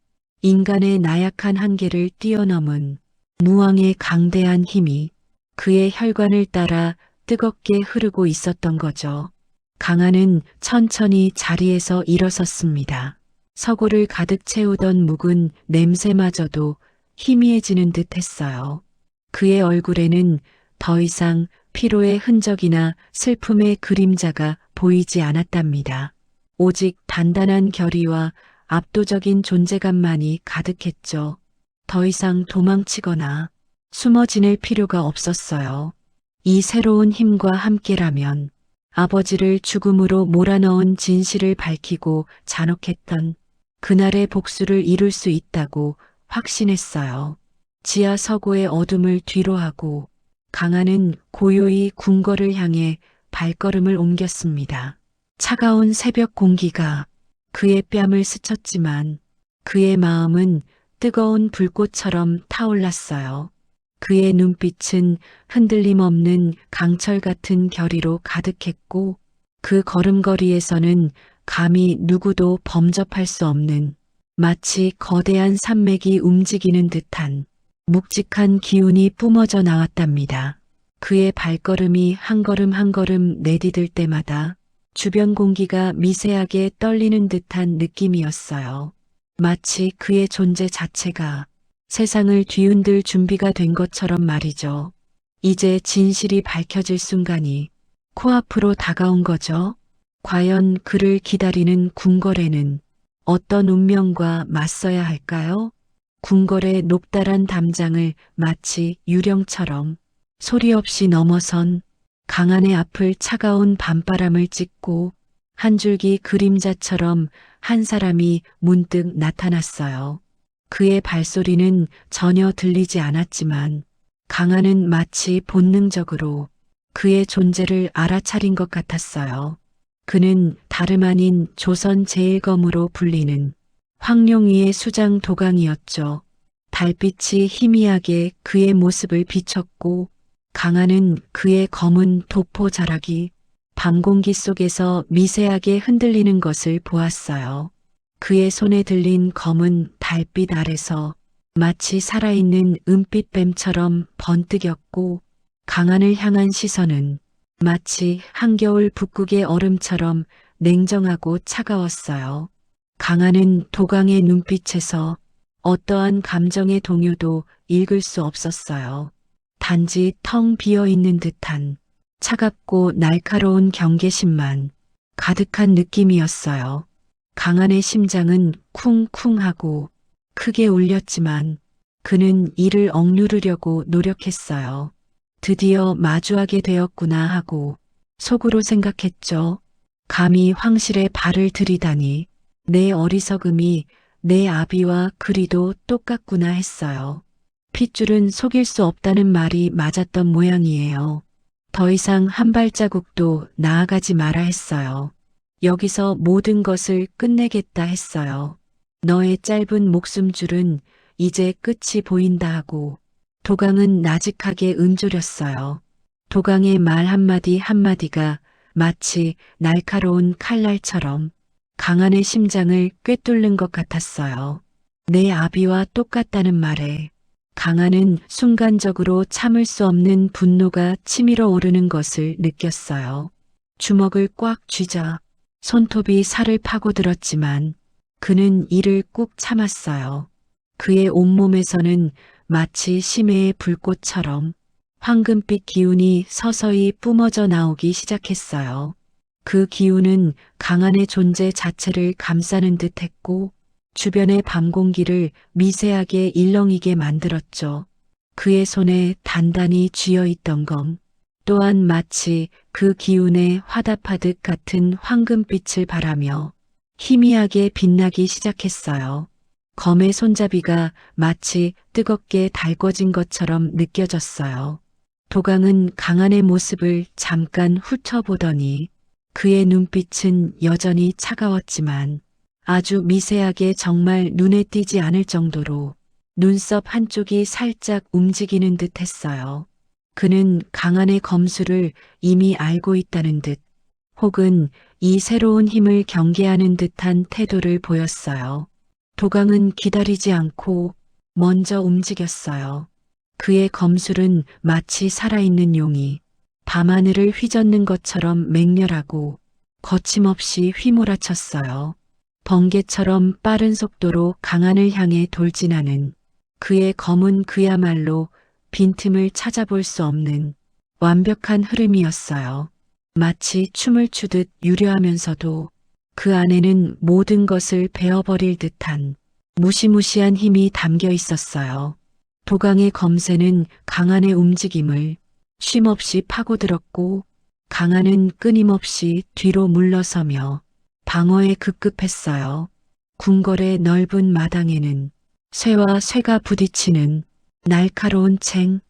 인간의 나약한 한계를 뛰어넘은 무왕의 강대한 힘이 그의 혈관을 따라 뜨겁게 흐르고 있었던 거죠. 강한은 천천히 자리에서 일어섰습니다. 서고를 가득 채우던 묵은 냄새마저도 희미해지는 듯 했어요. 그의 얼굴에는 더 이상 피로의 흔적이나 슬픔의 그림자가 보이지 않았답니다. 오직 단단한 결의와 압도적인 존재감만이 가득했죠. 더 이상 도망치거나 숨어 지낼 필요가 없었어요. 이 새로운 힘과 함께라면 아버지를 죽음으로 몰아넣은 진실을 밝히고 잔혹했던 그날의 복수를 이룰 수 있다고 확신했어요. 지하 서고의 어둠을 뒤로하고 강한은 고요히 궁궐을 향해 발걸음을 옮겼습니다. 차가운 새벽 공기가 그의 뺨을 스쳤지만 그의 마음은 뜨거운 불꽃처럼 타올랐어요. 그의 눈빛은 흔들림 없는 강철 같은 결의로 가득했고 그 걸음걸이에서는 감히 누구도 범접할 수 없는 마치 거대한 산맥이 움직이는 듯한 묵직한 기운이 뿜어져 나왔답니다. 그의 발걸음이 한 걸음 한 걸음 내디딜 때마다 주변 공기가 미세하게 떨리는 듯한 느낌이었어요. 마치 그의 존재 자체가 세상을 뒤흔들 준비가 된 것처럼 말이죠. 이제 진실이 밝혀질 순간이 코앞으로 다가온 거죠. 과연 그를 기다리는 궁궐에는 어떤 운명과 맞서야 할까요? 궁궐의 높다란 담장을 마치 유령처럼 소리 없이 넘어선 강한의 앞을 차가운 밤바람을 찍고 한 줄기 그림자처럼 한 사람이 문득 나타났어요. 그의 발소리는 전혀 들리지 않았지만 강한은 마치 본능적으로 그의 존재를 알아차린 것 같았어요. 그는 다름 아닌 조선 제일검으로 불리는 황룡이의 수장 도강이었죠. 달빛이 희미하게 그의 모습을 비췄고 강한은 그의 검은 도포 자락이 밤 공기 속에서 미세하게 흔들리는 것을 보았어요. 그의 손에 들린 검은 달빛 아래서 마치 살아있는 은빛뱀처럼 번뜩였고 강한을 향한 시선은 마치 한겨울 북극의 얼음처럼 냉정하고 차가웠어요. 강한은 도강의 눈빛에서 어떠한 감정의 동요도 읽을 수 없었어요. 단지 텅 비어 있는 듯한 차갑고 날카로운 경계심만 가득한 느낌이었어요. 강한의 심장은 쿵쿵하고 크게 울렸지만 그는 이를 억누르려고 노력했어요. 드디어 마주하게 되었구나 하고 속으로 생각했죠. 감히 황실에 발을 들이다니 내 어리석음이 내 아비와 그리도 똑같구나 했어요. 핏줄은 속일 수 없다는 말이 맞았던 모양이에요. 더 이상 한 발자국도 나아가지 마라 했어요. 여기서 모든 것을 끝내겠다 했어요. 너의 짧은 목숨줄은 이제 끝이 보인다 하고 도강은 나직하게 음조렸어요. 도강의 말 한마디 한마디가 마치 날카로운 칼날처럼 강한의 심장을 꿰뚫는 것 같았어요. 내 아비와 똑같다는 말에 강한은 순간적으로 참을 수 없는 분노가 치밀어 오르는 것을 느꼈어요. 주먹을 꽉 쥐자 손톱이 살을 파고들었지만 그는 이를 꾹 참았어요. 그의 온몸에서는 마치 심해의 불꽃처럼 황금빛 기운이 서서히 뿜어져 나오기 시작했어요. 그 기운은 강한의 존재 자체를 감싸는 듯 했고 주변의 밤 공기를 미세하게 일렁이게 만들었죠. 그의 손에 단단히 쥐어 있던 검 또한 마치 그 기운에 화답하듯 같은 황금빛을 발하며 희미하게 빛나기 시작했어요. 검의 손잡이가 마치 뜨겁게 달궈진 것처럼 느껴졌어요. 도강은 강한의 모습을 잠깐 훑어보더니 그의 눈빛은 여전히 차가웠지만 아주 미세하게 정말 눈에 띄지 않을 정도로 눈썹 한쪽이 살짝 움직이는 듯 했어요. 그는 강한의 검수를 이미 알고 있다는 듯, 혹은 이 새로운 힘을 경계하는 듯한 태도를 보였어요. 도강은 기다리지 않고 먼저 움직였어요. 그의 검술은 마치 살아있는 용이 밤하늘을 휘젓는 것처럼 맹렬하고 거침없이 휘몰아쳤어요. 번개처럼 빠른 속도로 강한을 향해 돌진하는 그의 검은 그야말로 빈틈을 찾아볼 수 없는 완벽한 흐름이었어요. 마치 춤을 추듯 유려하면서도 그 안에는 모든 것을 베어버릴 듯한 무시무시한 힘이 담겨 있었어요. 도강의 검새는 강한의 움직임을 쉼없이 파고들었고 강한은 끊임없이 뒤로 물러서며 방어에 급급했어요. 궁궐의 넓은 마당에는 쇠와 쇠가 부딪히는 날카로운 챙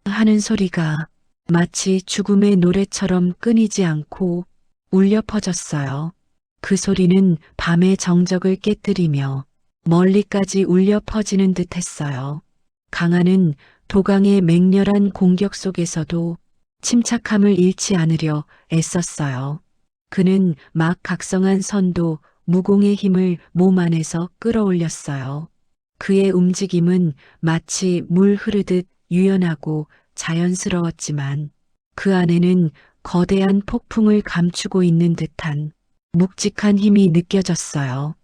하는 소리가 마치 죽음의 노래처럼 끊이지 않고 울려 퍼졌어요. 그 소리는 밤의 정적을 깨뜨리며 멀리까지 울려 퍼지는 듯 했어요. 강한은 도강의 맹렬한 공격 속에서도 침착함을 잃지 않으려 애썼어요. 그는 막 각성한 선도 무공의 힘을 몸 안에서 끌어올렸어요. 그의 움직임은 마치 물 흐르듯 유연하고 자연스러웠지만 그 안에는 거대한 폭풍을 감추고 있는 듯한 묵직한 힘이 느껴졌어요.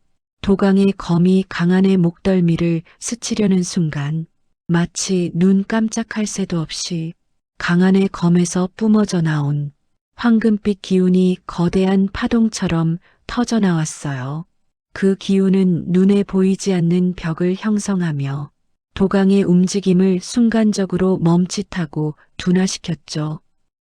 도강의 검이 강한의 목덜미를 스치려는 순간 마치 눈 깜짝할 새도 없이 강한의 검에서 뿜어져 나온 황금빛 기운이 거대한 파동처럼 터져 나왔어요. 그 기운은 눈에 보이지 않는 벽을 형성하며 도강의 움직임을 순간적으로 멈칫하고 둔화시켰죠.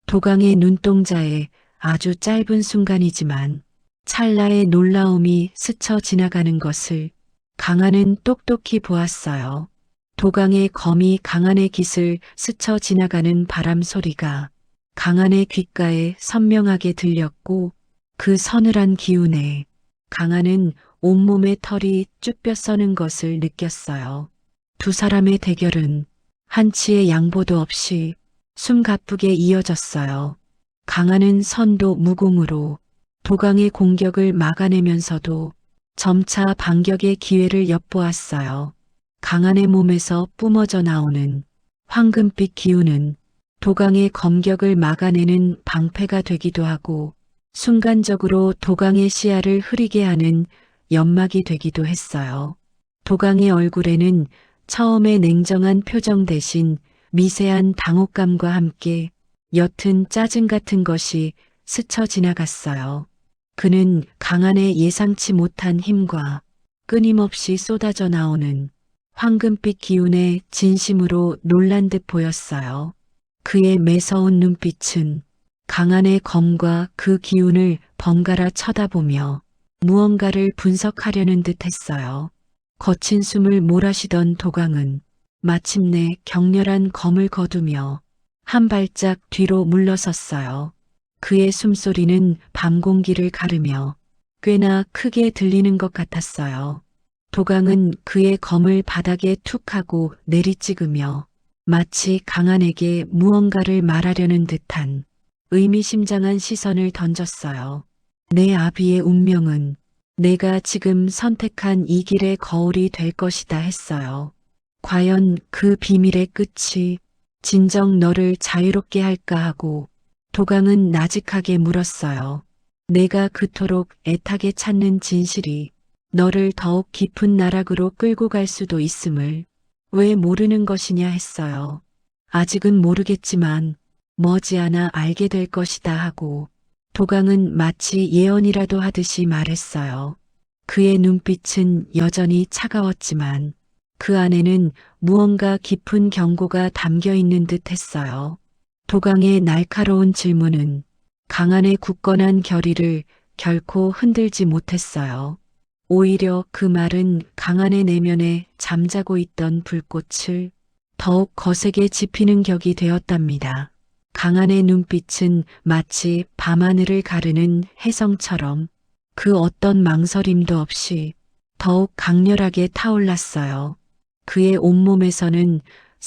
도강의 눈동자에 아주 짧은 순간이지만 찰나의 놀라움이 스쳐 지나가는 것을 강한은 똑똑히 보았어요. 도강의 검이 강한의 깃을 스쳐 지나가는 바람 소리가 강한의 귓가에 선명하게 들렸고 그 서늘한 기운에 강한은 온몸의 털이 쭈뼛 서는 것을 느꼈어요. 두 사람의 대결은 한치의 양보도 없이 숨가쁘게 이어졌어요. 강한은 선도 무공으로 도강의 공격을 막아내면서도 점차 반격의 기회를 엿보았어요. 강한의 몸에서 뿜어져 나오는 황금빛 기운은 도강의 검격을 막아내는 방패가 되기도 하고 순간적으로 도강의 시야를 흐리게 하는 연막이 되기도 했어요. 도강의 얼굴에는 처음에 냉정한 표정 대신 미세한 당혹감과 함께 옅은 짜증 같은 것이 스쳐 지나갔어요. 그는 강한의 예상치 못한 힘과 끊임없이 쏟아져 나오는 황금빛 기운에 진심으로 놀란 듯 보였어요. 그의 매서운 눈빛은 강한의 검과 그 기운을 번갈아 쳐다보며 무언가를 분석하려는 듯 했어요. 거친 숨을 몰아쉬던 도강은 마침내 격렬한 검을 거두며 한 발짝 뒤로 물러섰어요. 그의 숨소리는 밤 공기를 가르며 꽤나 크게 들리는 것 같았어요. 도강은 그의 검을 바닥에 툭 하고 내리찍으며 마치 강한에게 무언가를 말하려는 듯한 의미심장한 시선을 던졌어요. 내 아비의 운명은 내가 지금 선택한 이 길의 거울이 될 것이다 했어요. 과연 그 비밀의 끝이 진정 너를 자유롭게 할까 하고 도강은 나직하게 물었어요. 내가 그토록 애타게 찾는 진실이 너를 더욱 깊은 나락으로 끌고 갈 수도 있음을 왜 모르는 것이냐 했어요. 아직은 모르겠지만 머지않아 알게 될 것이다 하고 도강은 마치 예언이라도 하듯이 말했어요. 그의 눈빛은 여전히 차가웠지만 그 안에는 무언가 깊은 경고가 담겨 있는 듯 했어요. 도강의 날카로운 질문은 강한의 굳건한 결의를 결코 흔들지 못했어요. 오히려 그 말은 강한의 내면에 잠자고 있던 불꽃을 더욱 거세게 지피는 격이 되었답니다. 강한의 눈빛은 마치 밤하늘을 가르는 혜성처럼 그 어떤 망설임도 없이 더욱 강렬하게 타올랐어요. 그의 온몸에서는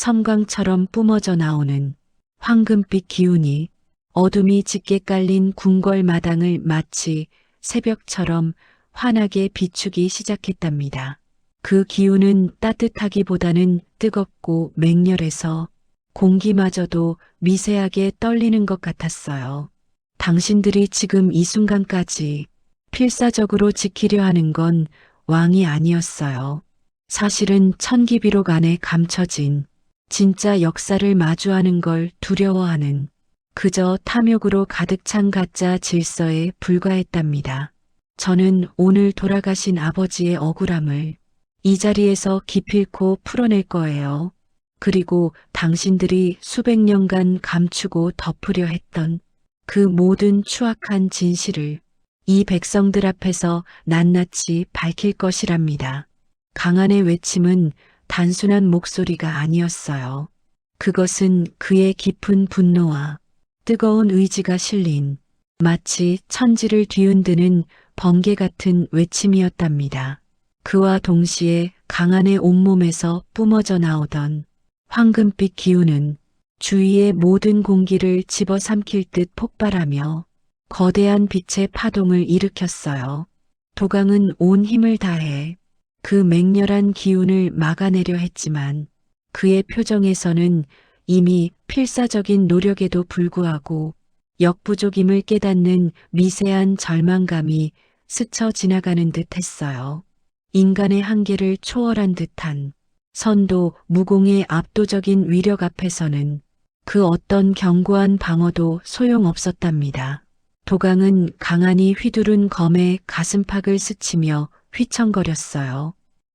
섬광처럼 뿜어져 나오는 황금빛 기운이 어둠이 짙게 깔린 궁궐 마당을 마치 새벽처럼 환하게 비추기 시작했답니다. 그 기운은 따뜻하기보다는 뜨겁고 맹렬해서 공기마저도 미세하게 떨리는 것 같았어요. 당신들이 지금 이 순간까지 필사적으로 지키려 하는 건 왕이 아니었어요. 사실은 천기비록 안에 감춰진 진짜 역사를 마주하는 걸 두려워하는 그저 탐욕으로 가득 찬 가짜 질서에 불과했답니다. 저는 오늘 돌아가신 아버지의 억울함을 이 자리에서 기필코 풀어낼 거예요. 그리고 당신들이 수백 년간 감추고 덮으려 했던 그 모든 추악한 진실을 이 백성들 앞에서 낱낱이 밝힐 것이랍니다. 강한의 외침은 단순한 목소리가 아니었어요. 그것은 그의 깊은 분노와 뜨거운 의지가 실린 마치 천지를 뒤흔드는 번개 같은 외침이었답니다. 그와 동시에 강한의 온몸에서 뿜어져 나오던 황금빛 기운은 주위의 모든 공기를 집어삼킬 듯 폭발하며 거대한 빛의 파동을 일으켰어요. 도강은 온 힘을 다해 그 맹렬한 기운을 막아내려 했지만 그의 표정에서는 이미 필사적인 노력에도 불구하고 역부족임을 깨닫는 미세한 절망감이 스쳐 지나가는 듯 했어요. 인간의 한계를 초월한 듯한 선도 무공의 압도적인 위력 앞에서는 그 어떤 견고한 방어도 소용없었답니다. 도강은 강한이 휘두른 검에 가슴팍을 스치며 휘청거렸어요.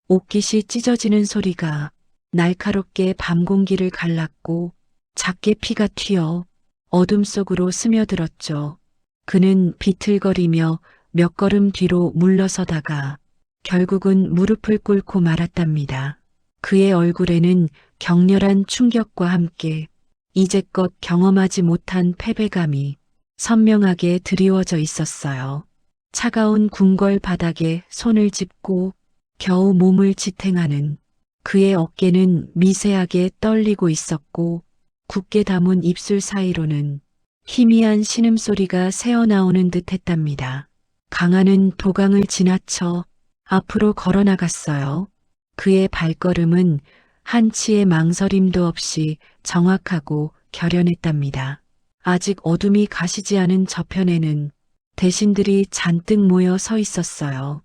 옷깃이 찢어지는 소리가 날카롭게 밤 공기를 갈랐고 작게 피가 튀어 어둠 속으로 스며들었죠. 그는 비틀거리며 몇 걸음 뒤로 물러서다가 결국은 무릎을 꿇고 말았답니다. 그의 얼굴에는 격렬한 충격과 함께 이제껏 경험하지 못한 패배감이 선명하게 드리워져 있었어요. 차가운 궁궐 바닥에 손을 짚고 겨우 몸을 지탱하는 그의 어깨는 미세하게 떨리고 있었고 굳게 담은 입술 사이로는 희미한 신음소리가 새어나오는 듯 했답니다. 강한은 도강을 지나쳐 앞으로 걸어나갔어요. 그의 발걸음은 한치의 망설임도 없이 정확하고 결연했답니다. 아직 어둠이 가시지 않은 저편에는 대신들이 잔뜩 모여 서 있었어요.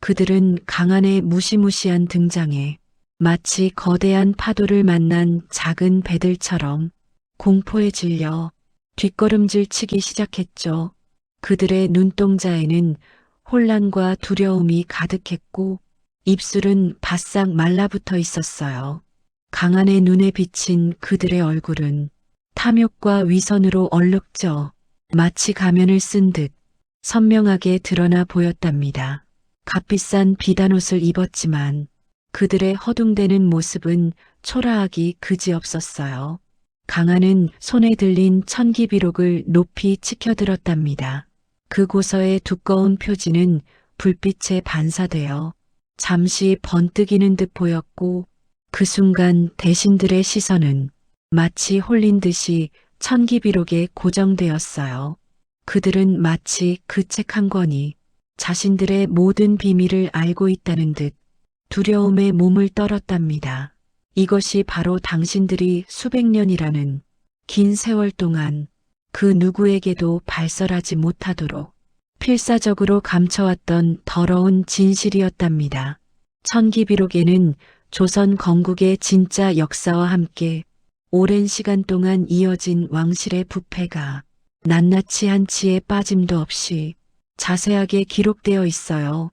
그들은 강한의 무시무시한 등장에 마치 거대한 파도를 만난 작은 배들처럼 공포에 질려 뒷걸음질 치기 시작했죠. 그들의 눈동자에는 혼란과 두려움이 가득했고 입술은 바싹 말라붙어 있었어요. 강한의 눈에 비친 그들의 얼굴은 탐욕과 위선으로 얼룩져 마치 가면을 쓴 듯 선명하게 드러나 보였답니다. 값비싼 비단옷을 입었지만 그들의 허둥대는 모습은 초라하기 그지없었어요. 강한은 손에 들린 천기비록을 높이 치켜들었답니다. 그 고서의 두꺼운 표지는 불빛에 반사되어 잠시 번뜩이는 듯 보였고 그 순간 대신들의 시선은 마치 홀린 듯이 천기비록에 고정되었어요. 그들은 마치 그 책 한 권이 자신들의 모든 비밀을 알고 있다는 듯 두려움에 몸을 떨었답니다. 이것이 바로 당신들이 수백 년이라는 긴 세월 동안 그 누구에게도 발설하지 못하도록 필사적으로 감춰왔던 더러운 진실이었답니다. 천기비록에는 조선 건국의 진짜 역사와 함께 오랜 시간 동안 이어진 왕실의 부패가 낱낱이 한치의 빠짐도 없이 자세하게 기록되어 있어요.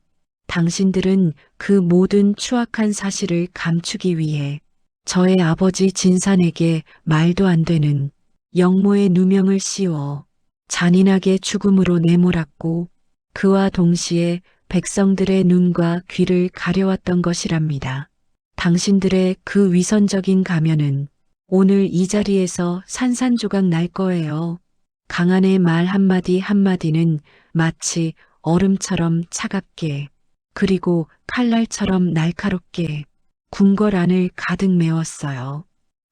당신들은 그 모든 추악한 사실을 감추기 위해 저의 아버지 진산에게 말도 안 되는 영모의 누명을 씌워 잔인하게 죽음으로 내몰았고 그와 동시에 백성들의 눈과 귀를 가려왔던 것이랍니다. 당신들의 그 위선적인 가면은 오늘 이 자리에서 산산조각 날 거예요. 강한의 말 한마디 한마디는 마치 얼음처럼 차갑게 그리고 칼날처럼 날카롭게 궁궐 안을 가득 메웠어요.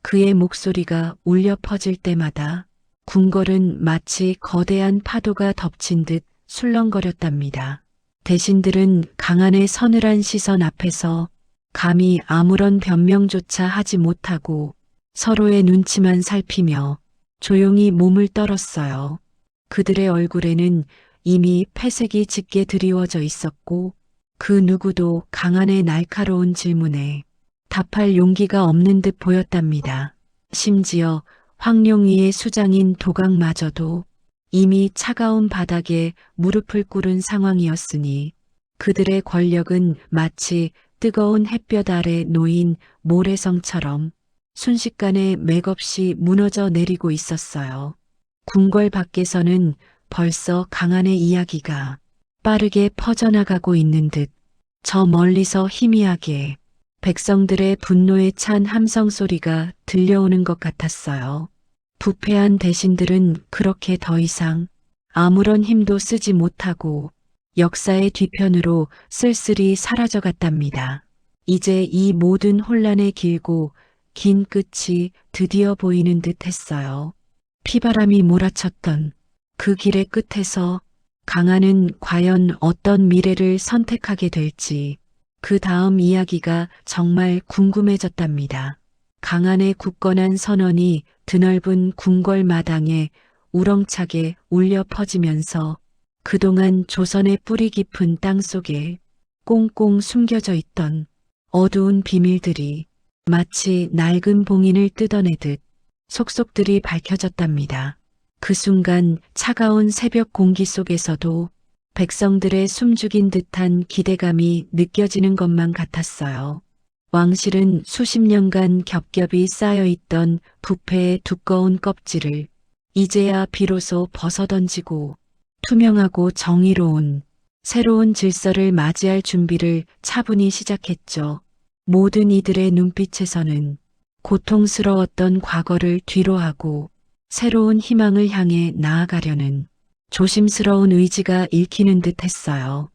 그의 목소리가 울려 퍼질 때마다 궁궐은 마치 거대한 파도가 덮친 듯 술렁거렸답니다. 대신들은 강한의 서늘한 시선 앞에서 감히 아무런 변명조차 하지 못하고 서로의 눈치만 살피며 조용히 몸을 떨었어요. 그들의 얼굴에는 이미 패색이 짙게 드리워져 있었고 그 누구도 강한의 날카로운 질문에 답할 용기가 없는 듯 보였답니다. 심지어 황룡위의 수장인 도각마저도 이미 차가운 바닥에 무릎을 꿇은 상황이었으니 그들의 권력은 마치 뜨거운 햇볕 아래 놓인 모래성처럼 순식간에 맥없이 무너져 내리고 있었어요. 궁궐 밖에서는 벌써 강한의 이야기가 빠르게 퍼져나가고 있는 듯 저 멀리서 희미하게 백성들의 분노에 찬 함성 소리가 들려오는 것 같았어요. 부패한 대신들은 그렇게 더 이상 아무런 힘도 쓰지 못하고 역사의 뒤편으로 쓸쓸히 사라져갔답니다. 이제 이 모든 혼란의 길고 긴 끝이 드디어 보이는 듯 했어요. 피바람이 몰아쳤던 그 길의 끝에서 강한은 과연 어떤 미래를 선택하게 될지 그 다음 이야기가 정말 궁금해졌답니다. 강한의 굳건한 선언이 드넓은 궁궐 마당에 우렁차게 울려 퍼지면서 그동안 조선의 뿌리 깊은 땅 속에 꽁꽁 숨겨져 있던 어두운 비밀들이 마치 낡은 봉인을 뜯어내듯 속속들이 밝혀졌답니다. 그 순간 차가운 새벽 공기 속에서도 백성들의 숨죽인 듯한 기대감이 느껴지는 것만 같았어요. 왕실은 수십 년간 겹겹이 쌓여있던 부패의 두꺼운 껍질을 이제야 비로소 벗어던지고 투명하고 정의로운 새로운 질서를 맞이할 준비를 차분히 시작했죠. 모든 이들의 눈빛에서는 고통스러웠던 과거를 뒤로하고 새로운 희망을 향해 나아가려는 조심스러운 의지가 읽히는 듯 했어요.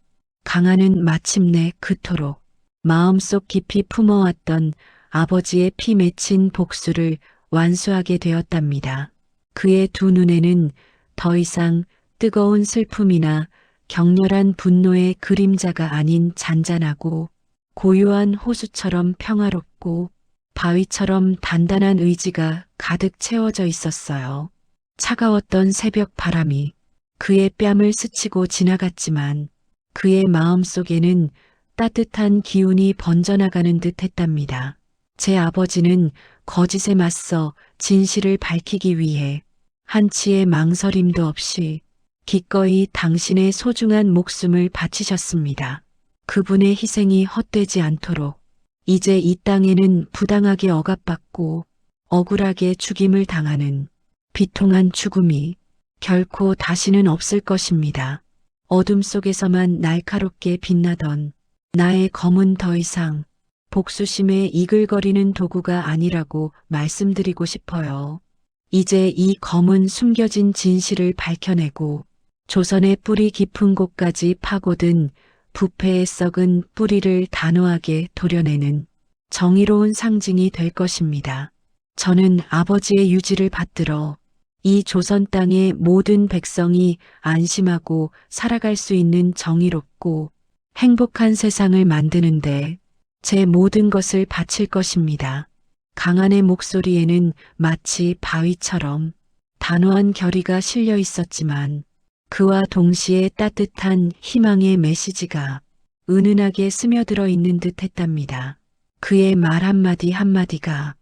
강한은 마침내 그토록 마음속 깊이 품어왔던 아버지의 피 맺힌 복수를 완수하게 되었답니다. 그의 두 눈에는 더 이상 뜨거운 슬픔이나 격렬한 분노의 그림자가 아닌 잔잔하고 고요한 호수처럼 평화롭고 바위처럼 단단한 의지가 가득 채워져 있었어요. 차가웠던 새벽 바람이 그의 뺨을 스치고 지나갔지만 그의 마음속에는 따뜻한 기운이 번져나가는 듯 했답니다. 제 아버지는 거짓에 맞서 진실을 밝히기 위해 한치의 망설임도 없이 기꺼이 당신의 소중한 목숨을 바치셨습니다. 그분의 희생이 헛되지 않도록 이제 이 땅에는 부당하게 억압받고 억울하게 죽임을 당하는 비통한 죽음이 결코 다시는 없을 것입니다. 어둠 속에서만 날카롭게 빛나던 나의 검은 더 이상 복수심에 이글거리는 도구가 아니라고 말씀드리고 싶어요. 이제 이 검은 숨겨진 진실을 밝혀내고 조선의 뿌리 깊은 곳까지 파고든 부패의 썩은 뿌리를 단호하게 도려내는 정의로운 상징이 될 것입니다. 저는 아버지의 유지를 받들어 이 조선 땅의 모든 백성이 안심하고 살아갈 수 있는 정의롭고 행복한 세상을 만드는데 제 모든 것을 바칠 것입니다. 강한의 목소리에는 마치 바위처럼 단호한 결의가 실려 있었지만 그와 동시에 따뜻한 희망의 메시지가 은은하게 스며들어 있는 듯 했답니다. 그의 말 한마디 한마디가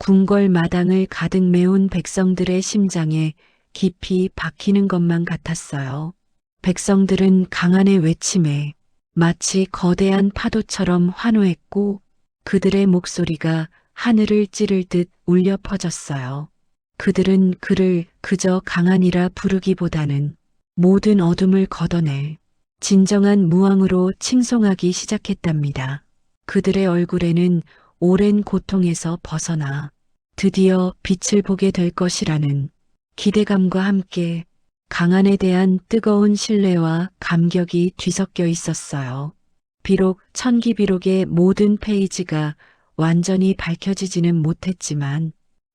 궁궐 마당을 가득 메운 백성들의 심장에 깊이 박히는 것만 같았어요. 백성들은 강한의 외침에 마치 거대한 파도처럼 환호했고 그들의 목소리가 하늘을 찌를 듯 울려 퍼졌어요. 그들은 그를 그저 강한이라 부르기보다는 모든 어둠을 걷어내 진정한 무왕으로 칭송하기 시작했답니다. 그들의 얼굴에는 오랜 고통에서 벗어나 드디어 빛을 보게 될 것이라는 기대감과 함께 강한에 대한 뜨거운 신뢰와 감격이 뒤섞여 있었어요. 비록 천기비록의 모든 페이지가 완전히 밝혀지지는 못했지만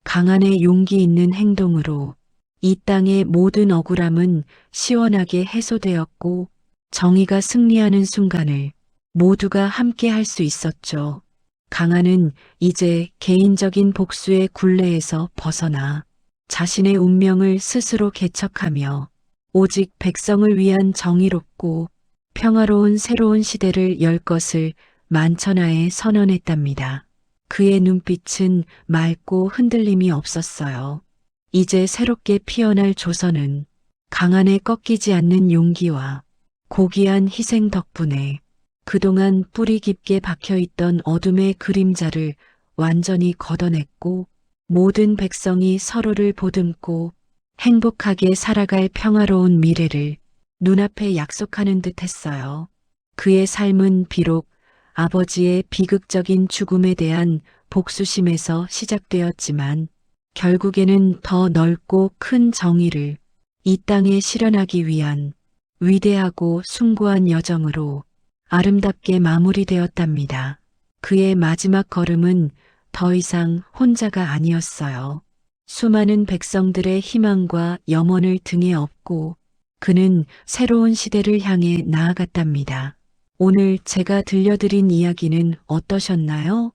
강한의 용기 있는 행동으로 이 땅의 모든 억울함은 시원하게 해소되었고 정의가 승리하는 순간을 모두가 함께 할 수 있었죠. 강한은 이제 개인적인 복수의 굴레에서 벗어나 자신의 운명을 스스로 개척하며 오직 백성을 위한 정의롭고 평화로운 새로운 시대를 열 것을 만천하에 선언했답니다. 그의 눈빛은 맑고 흔들림이 없었어요. 이제 새롭게 피어날 조선은 강한에 꺾이지 않는 용기와 고귀한 희생 덕분에 그동안 뿌리 깊게 박혀있던 어둠의 그림자를 완전히 걷어냈고 모든 백성이 서로를 보듬고 행복하게 살아갈 평화로운 미래를 눈앞에 약속하는 듯 했어요. 그의 삶은 비록 아버지의 비극적인 죽음에 대한 복수심에서 시작되었지만 결국에는 더 넓고 큰 정의를 이 땅에 실현하기 위한 위대하고 숭고한 여정으로 아름답게 마무리되었답니다. 그의 마지막 걸음은 더 이상 혼자가 아니었어요. 수많은 백성들의 희망과 염원을 등에 업고 그는 새로운 시대를 향해 나아갔답니다. 오늘 제가 들려드린 이야기는 어떠셨나요?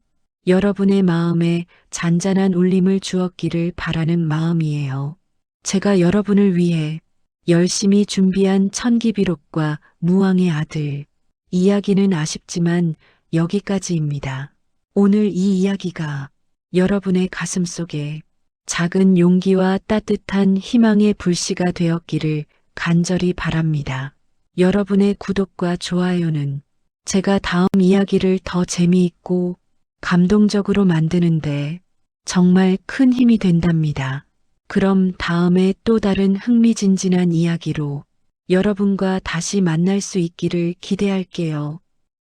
여러분의 마음에 잔잔한 울림을 주었기를 바라는 마음이에요. 제가 여러분을 위해 열심히 준비한 천기비록과 무왕의 아들, 이야기는 아쉽지만 여기까지입니다. 오늘 이 이야기가 여러분의 가슴 속에 작은 용기와 따뜻한 희망의 불씨가 되었기를 간절히 바랍니다. 여러분의 구독과 좋아요는 제가 다음 이야기를 더 재미있고 감동적으로 만드는데 정말 큰 힘이 된답니다. 그럼 다음에 또 다른 흥미진진한 이야기로 여러분과 다시 만날 수 있기를 기대할게요.